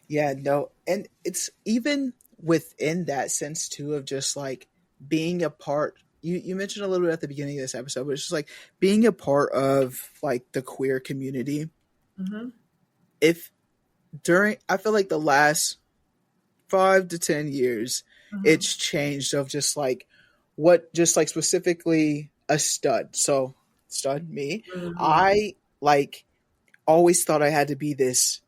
Yeah, no, and it's even within that sense too of just like being a part. You mentioned a little bit at the beginning of this episode, but it's just like being a part of like the queer community. Hmm. If during, I feel like the last 5 to 10 years, Mm-hmm. it's changed of just like what, just like specifically a stud. So, stud, me, Mm-hmm. I like always thought I had to be this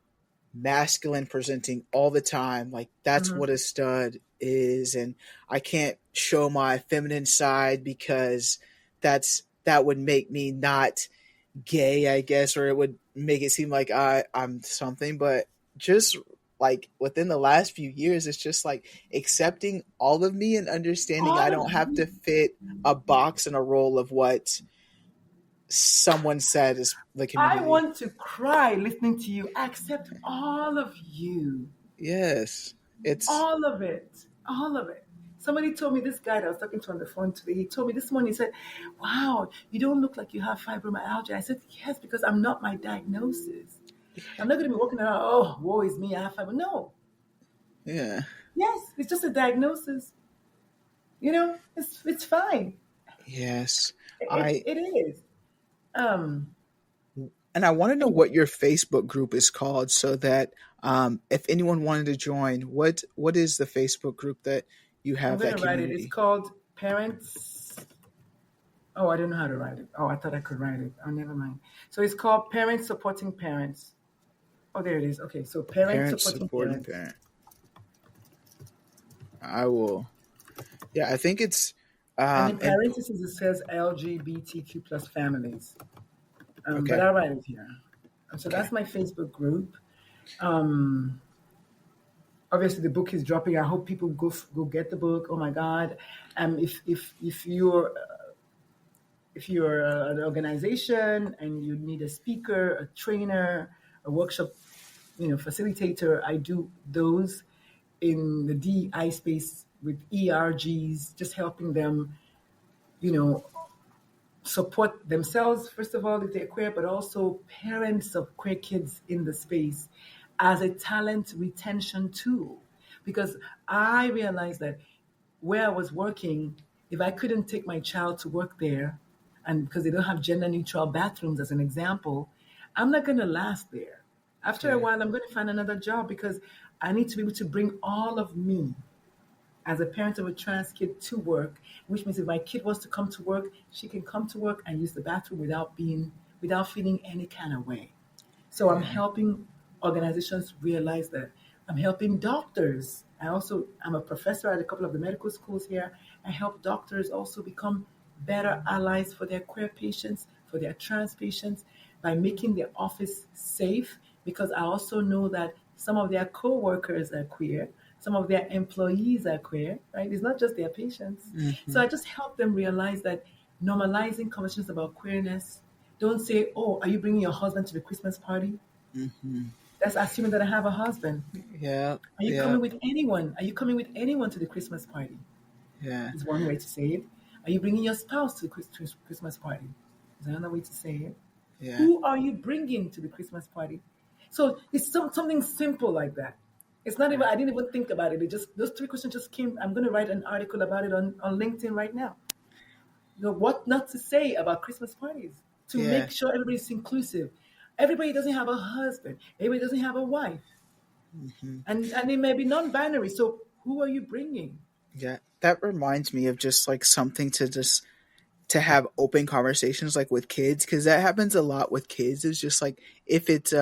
masculine presenting all the time. Like, that's Mm-hmm. what a stud is. And I can't show my feminine side because that would make me not gay, I guess, or it would make it seem like I'm something. But just like within the last few years, it's just like accepting all of me and understanding I All of don't have to you. fit a box and a role of what someone said is the I community. want to cry listening to you. I accept all of you. Yes, it's All of it. All of it. Somebody told me, this guy that I was talking to on the phone today, he told me this morning, he said, wow, you don't look like you have fibromyalgia. I said, yes, because I'm not my diagnosis. I'm not going to be walking around, oh, woe is me, I have fibro. No. yeah, Yes, it's just a diagnosis. You know, it's fine. yes. It, I it is. Um, and I want to know and what your Facebook group is called, so that if anyone wanted to join, what is the Facebook group that you I'm have, going that to write it. It's community? called Parents. Oh, I don't know how to write it. Oh, I thought I could write it. Oh, never mind. So it's called Parents Supporting Parents. Oh, there it is. Okay, so Parents Parents Supporting supporting Parents. parent. I will. Yeah, I think it's And in and parentheses, it says LGBTQ plus families. But okay, I'll write it here. So okay, that's my Facebook group. Um, Obviously, the book is dropping. I hope people go get the book. Oh my God! If you're an organization and you need a speaker, a trainer, a workshop, facilitator, I do those in the DEI space with ERGs, just helping them, you know, support themselves, first of all, if they're queer, but also parents of queer kids in the space as a talent retention tool. Because I realized that where I was working, if I couldn't take my child to work there, and because they don't have gender neutral bathrooms, as an example, I'm not going to last there. After a yeah, while, I'm going to find another job because I need to be able to bring all of me as a parent of a trans kid to work, which means if my kid wants to come to work, she can come to work and use the bathroom without feeling any kind of way. So I'm yeah, helping organizations realize that. I'm helping doctors. I'm a professor at a couple of the medical schools here. I help doctors also become better allies for their queer patients, for their trans patients, by making their office safe. Because I also know that some of their co-workers are queer, some of their employees are queer, right? It's not just their patients. hmm, So I just help them realize that normalizing conversations about queerness. Don't say, "Oh, are you bringing your husband to the Christmas party?" hmm, That's assuming that I have a husband. yeah, Are you yeah, coming with anyone? Are you coming with anyone to the Christmas party? yeah, Is one way to say it. Are you bringing your spouse to the Christmas party? Is another way to say it. yeah, Who are you bringing to the Christmas party? So it's something simple like that. It's not even, right, I didn't even think about it. It just, those three questions just came. I'm going to write an article about it on LinkedIn right now. What not to say about Christmas parties to yeah, make sure everybody's inclusive. Everybody doesn't have a husband. Everybody doesn't have a wife. hmm, And they may be non-binary. So who are you bringing? yeah. That reminds me of just like something to just to have open conversations like with kids, because that happens a lot with kids. Is just like if it's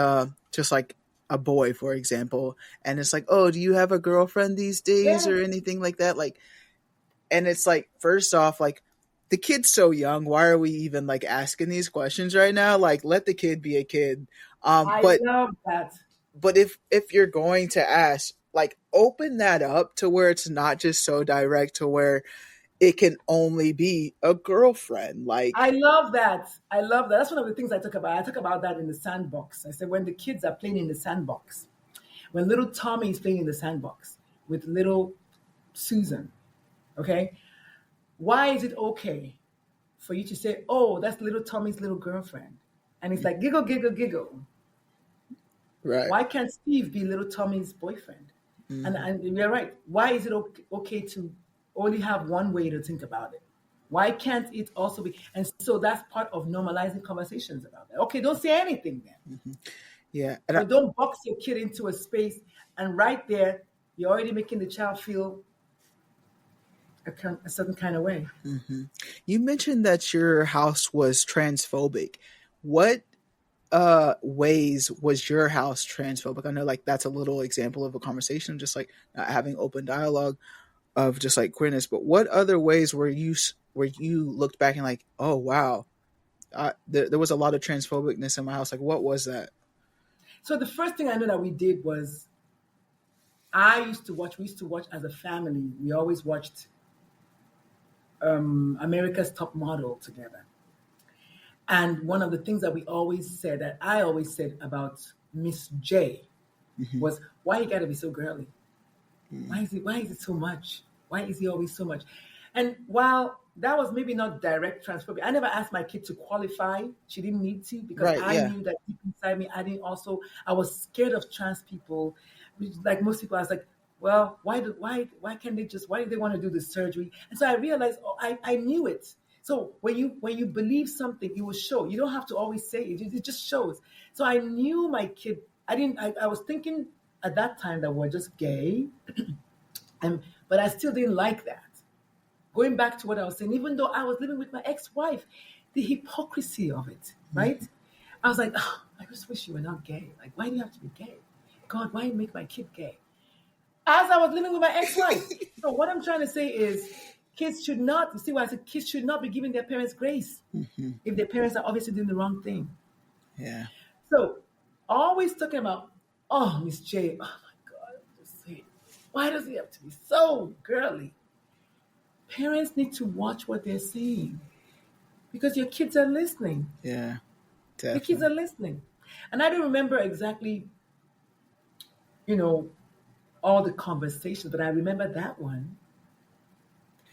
just like a boy, for example, and it's like, oh, do you have a girlfriend these days or Yes. anything like that, like, and it's like, first off, like, the kid's so young, why are we even like asking these questions right now? Like, let the kid be a kid. I But love that. if you're going to ask, like, open that up to where it's not just so direct to where it can only be a girlfriend, I like, love that. I love that. That's one of the things I talk about. I talk about that in the sandbox. I said when the kids are playing in the sandbox, when little Tommy is playing in the sandbox with little Susan, okay? Why is it okay for you to say, oh, that's little Tommy's little girlfriend? And it's like giggle, giggle, giggle. right. Why can't Steve be little Tommy's boyfriend? And, Hmm. and you're right. Why is it okay to only have one way to think about it? Why can't it also be? And so that's part of normalizing conversations about that. Okay, don't say anything then. Hmm. Yeah, and But don't box your kid into a space and right there. you're already making the child feel a certain kind of way. Mm-hmm. You mentioned that your house was transphobic. What ways was your house transphobic? I know like that's a little example of a conversation, just like not having open dialogue of just like queerness. But what other ways were you where you looked back and like, oh wow, there was a lot of transphobicness in my house? Like, what was that? So the first thing I know that we did was we used to watch as a family. We always watched America's Top Model together. And one of the things that I always said about Miss J Mm-hmm. was, why you gotta be so girly? Why is it so much? Why is he always so much? And while that was maybe not direct transphobia, I never asked my kid to qualify. She didn't need to, because Right. I Yeah. knew that deep inside me, I was scared of trans people. Like most people, I was like, well, why can't they just, why do they want to do the surgery? And so I realized, I knew it. So when you believe something, it will show. You don't have to always say it. It just shows. So I knew my kid. I was thinking at that time that we're just gay, but I still didn't like that. Going back to what I was saying, even though I was living with my ex-wife, the hypocrisy of it, right? I was like, oh, I just wish you were not gay. Like, why do you have to be gay? God, why make my kid gay? As I was living with my ex-wife. So what I'm trying to say is, kids should not, you see why I said kids should not be giving their parents grace Mm-hmm. if their parents are obviously doing the wrong thing. Yeah. So always talking about, oh, Miss J, oh my God, I'm just saying, why does he have to be so girly? Parents need to watch what they're saying, because your kids are listening. Yeah. The kids Definitely. are listening. And I don't remember exactly, you know, all the conversations, but I remember that one.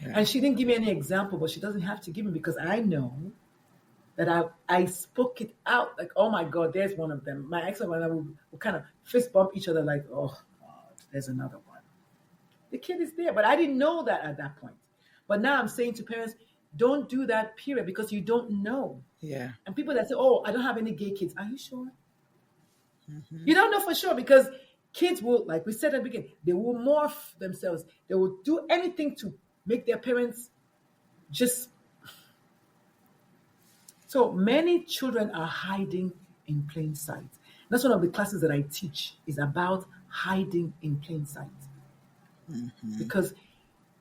Yeah. And she didn't give me any example, but she doesn't have to give me, because I know that I spoke it out. Like, oh my God, there's one of them. My ex and I will kind of fist bump each other like, oh God, there's another one. The kid is there, but I didn't know that at that point. But now I'm saying to parents, don't do that, period, because you don't know. Yeah. And people that say, oh, I don't have any gay kids. Are you sure? Mm-hmm. You don't know for sure, because kids will, like we said at the beginning, they will morph themselves. They will do anything to make their parents just. So many children are hiding in plain sight. That's one of the classes that I teach, is about hiding in plain sight. Mm-hmm. Because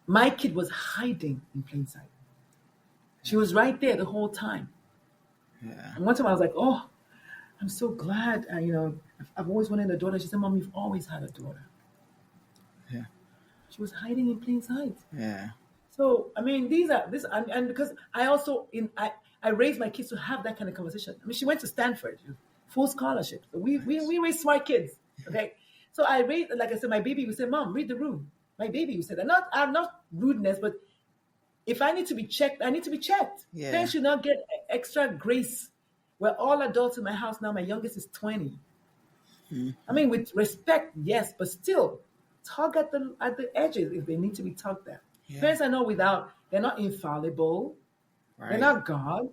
my kid was hiding in plain sight. She was right there the whole time. Yeah. And one time I was like, oh, I'm so glad. I've always wanted a daughter. She said, Mom, you've always had a daughter. Yeah. She was hiding in plain sight. Yeah. So, I mean, and because I raised my kids to have that kind of conversation. I mean, she went to Stanford, full scholarship. So we raised smart kids. Okay. So I raised, like I said, my baby would say, Mom, read the room. My baby would say that. I'm not rudeness, but if I need to be checked, I need to be checked. Yeah. Parents should not get extra grace. We're all adults in my house now. My youngest is 20. Mm-hmm. I mean, with respect, yes, but still, tug at the edges if they need to be tugged at. Yeah. Parents are not they're not infallible. Right. They're not God.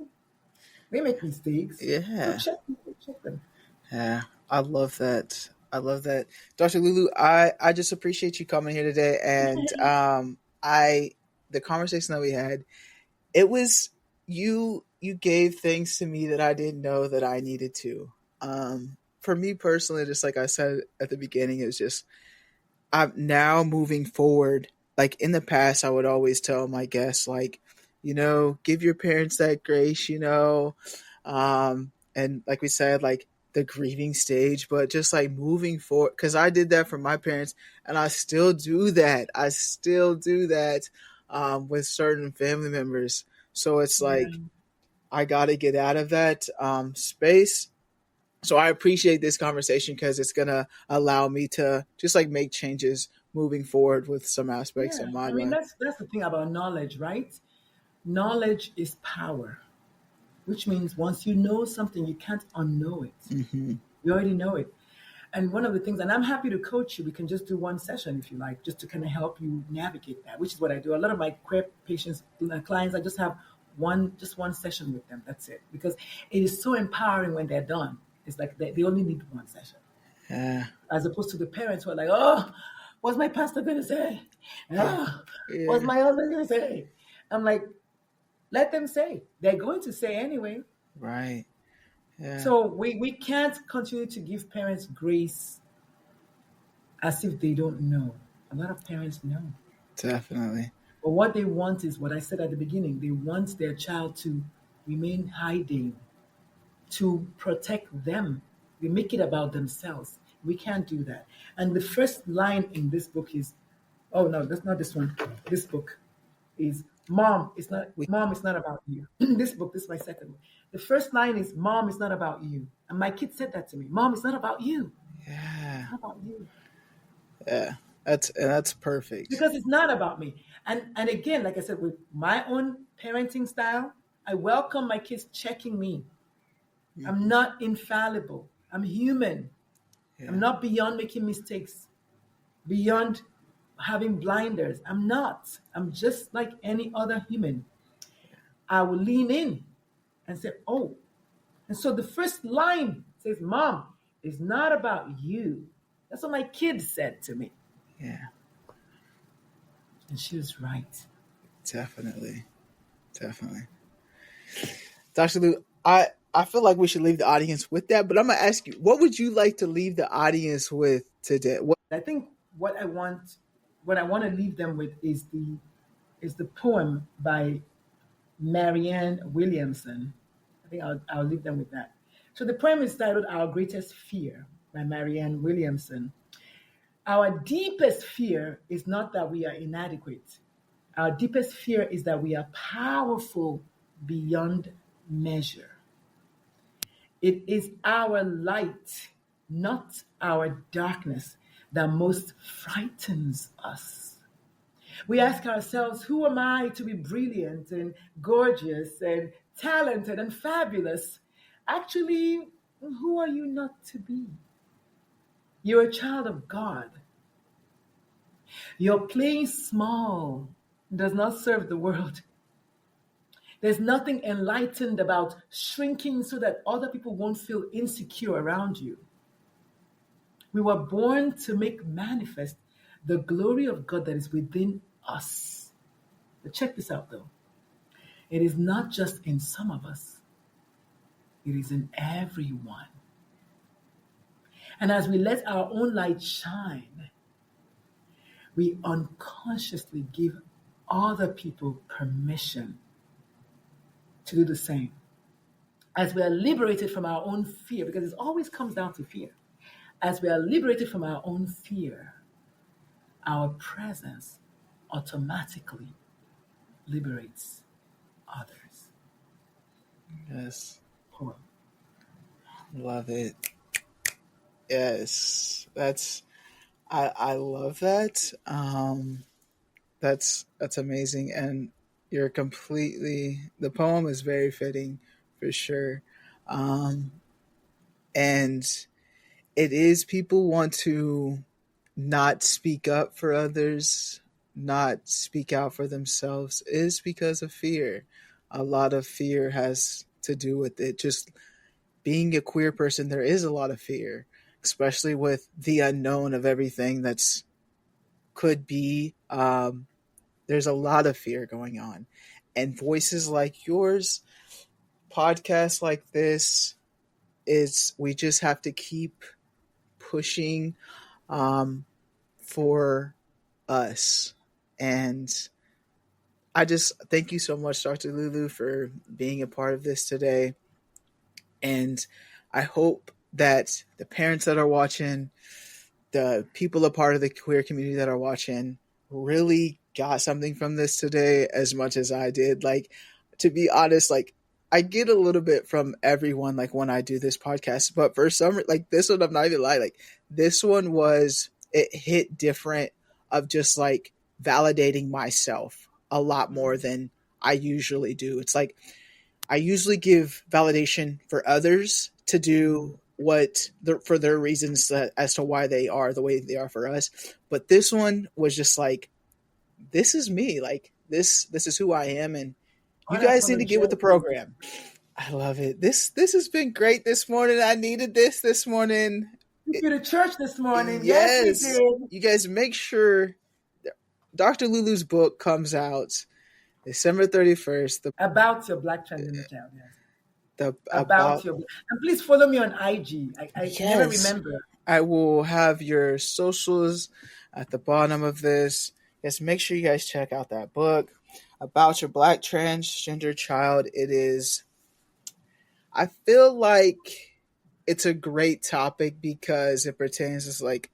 They make mistakes. Yeah. So check them. Yeah. I love that. I love that. Dr. Lulu, I just appreciate you coming here today. And the conversation that we had, it was you gave things to me that I didn't know that I needed to. For me personally, just like I said at the beginning, it was just, I'm now moving forward. Like in the past, I would always tell my guests, like, give your parents that grace, and like we said, like the grieving stage, but just like moving forward, because I did that for my parents, and I still do that. With certain family members. So it's Yeah. like I got to get out of that space. So I appreciate this conversation because it's gonna allow me to just like make changes moving forward with some aspects Yeah. of my I mean, life. that's the thing about knowledge, right? Knowledge is power, which means once you know something, you can't unknow it. Mm-hmm. You already know it. And one of the things, and I'm happy to coach you, we can just do one session if you like, just to kind of help you navigate that, which is what I do. A lot of my queer patients, my clients, I just have one session with them. That's it. Because it is so empowering when they're done. It's like they only need one session. Yeah. As opposed to the parents who are like, oh, What's my pastor going to say? Yeah. Ah, what's Yeah. my husband going to say? I'm like, let them say. They're going to say anyway. Right. Yeah. So we can't continue to give parents grace as if they don't know. A lot of parents know. Definitely. But what they want is what I said at the beginning. They want their child to remain hiding, to protect them. They make it about themselves. We can't do that. And the first line in this book is, oh no, that's not this one. This book is We. Mom, it's not about you. This book, this is my second one. The first line is Mom, it's not about you. And my kid said that to me. Mom, it's not about you. Yeah. It's not about you. Yeah. That's perfect. Because it's not about me. And again, like I said, with my own parenting style, I welcome my kids checking me. I'm Mhm. not infallible. I'm human. I'm Yeah. not beyond making mistakes, beyond having blinders. I'm not. I'm just like any other human. I will lean in and say, oh. And so the first line says, Mom, it's not about you. That's what my kid said to me. Yeah. And she was right. Definitely. Definitely. Dr. Lou, I feel like we should leave the audience with that, but I'm gonna ask you, what would you like to leave the audience with today? What? I think what I want to leave them with is the poem by Marianne Williamson. I think I'll leave them with that. So the poem is titled Our Greatest Fear by Marianne Williamson. Our deepest fear is not that we are inadequate. Our deepest fear is that we are powerful beyond measure. It is our light, not our darkness, that most frightens us. We ask ourselves, who am I to be brilliant and gorgeous and talented and fabulous? Actually, who are you not to be? You're a child of God. Your playing small does not serve the world. There's nothing enlightened about shrinking so that other people won't feel insecure around you. We were born to make manifest the glory of God that is within us. But check this out though. It is not just in some of us, it is in everyone. And as we let our own light shine, we unconsciously give other people permission to do the same. As we are liberated from our own fear, because it always comes down to fear, as we are liberated from our own fear, our presence automatically liberates others. Yes. Poem. Love it. Yes. I love that. That's amazing, and you're completely. The poem is very fitting, for sure. Um, and it is, people want to not speak up for others, not speak out for themselves, is because of fear. A lot of fear has to do with it. Just being a queer person, there is a lot of fear, especially with the unknown of everything that's could be. There's a lot of fear going on, and voices like yours, podcasts like this, is we just have to keep pushing, um, for us. And I just thank you so much, Dr. Lulu, for being a part of this today. And I hope that the parents that are watching, the people a part of the queer community that are watching, really got something from this today as much as I did. Like, to be honest, like, I get a little bit from everyone, like, when I do this podcast, but for some, like, this one, I'm not even lying, like, this one was, it hit different, of just like validating myself a lot more than I usually do. It's like I usually give validation for others to do for their reasons, as to why they are the way they are for us. But this one was just like, this is me. Like, this is who I am, and you guys need to get with the Unapologetically. program. I love it. This has been great this morning. I needed this morning. took you to church this morning. Yes, we Yes, did. you guys make sure Dr. Lulu's book comes out December 31st. About your black transgender child. Yes. The About about your and please follow me on IG. I can never Yes, remember. I will have your socials at the bottom of this. Yes, make sure you guys check out that book about your black transgender child. I feel like it's a great topic because it pertains to like,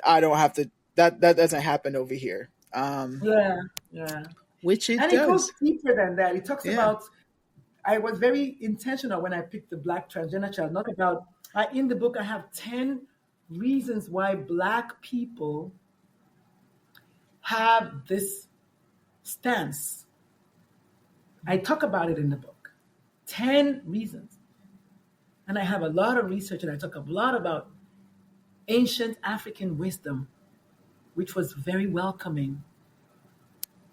I don't have to, that doesn't happen over here. Yeah, yeah. Which it And it goes does. deeper than that. It talks Yeah. about, I was very intentional when I picked the black transgender child, not about, in the book, I have 10 reasons why black people have this stance. I talk about it in the book. 10 reasons. And I have a lot of research and I talk a lot about ancient African wisdom, which was very welcoming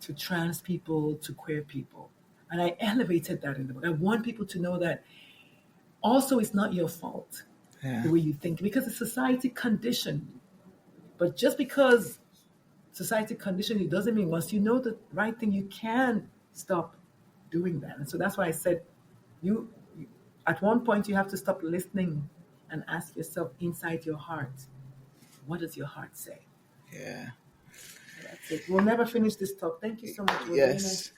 to trans people, to queer people. And I elevated that in the book. I want people to know that also it's not your fault Yeah. the way you think because it's society conditioned you. But just because society conditioned you doesn't mean once you know the right thing, you can stop doing that. And so that's why I said you at one point you have to stop listening and ask yourself inside your heart, what does your heart say? Yeah. That's it. We'll never finish this talk. Thank you so much. It was very nice. Yes.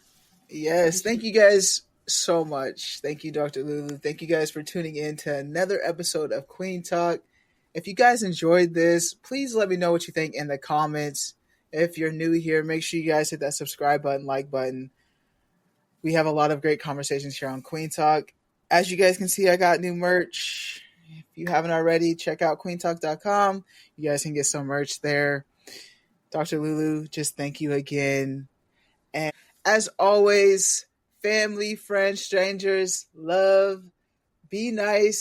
Yes. Thank Appreciate you guys so much. Thank you, Dr. Lulu. Thank you guys for tuning in to another episode of Kueen Talk. If you guys enjoyed this, please let me know what you think in the comments. If you're new here, make sure you guys hit that subscribe button, like button. We have a lot of great conversations here on Kueen Talk. As you guys can see, I got new merch. If you haven't already, check out queentalk.com. You guys can get some merch there. Dr. Lulu, just thank you again. And as always, family, friends, strangers, love, be nice.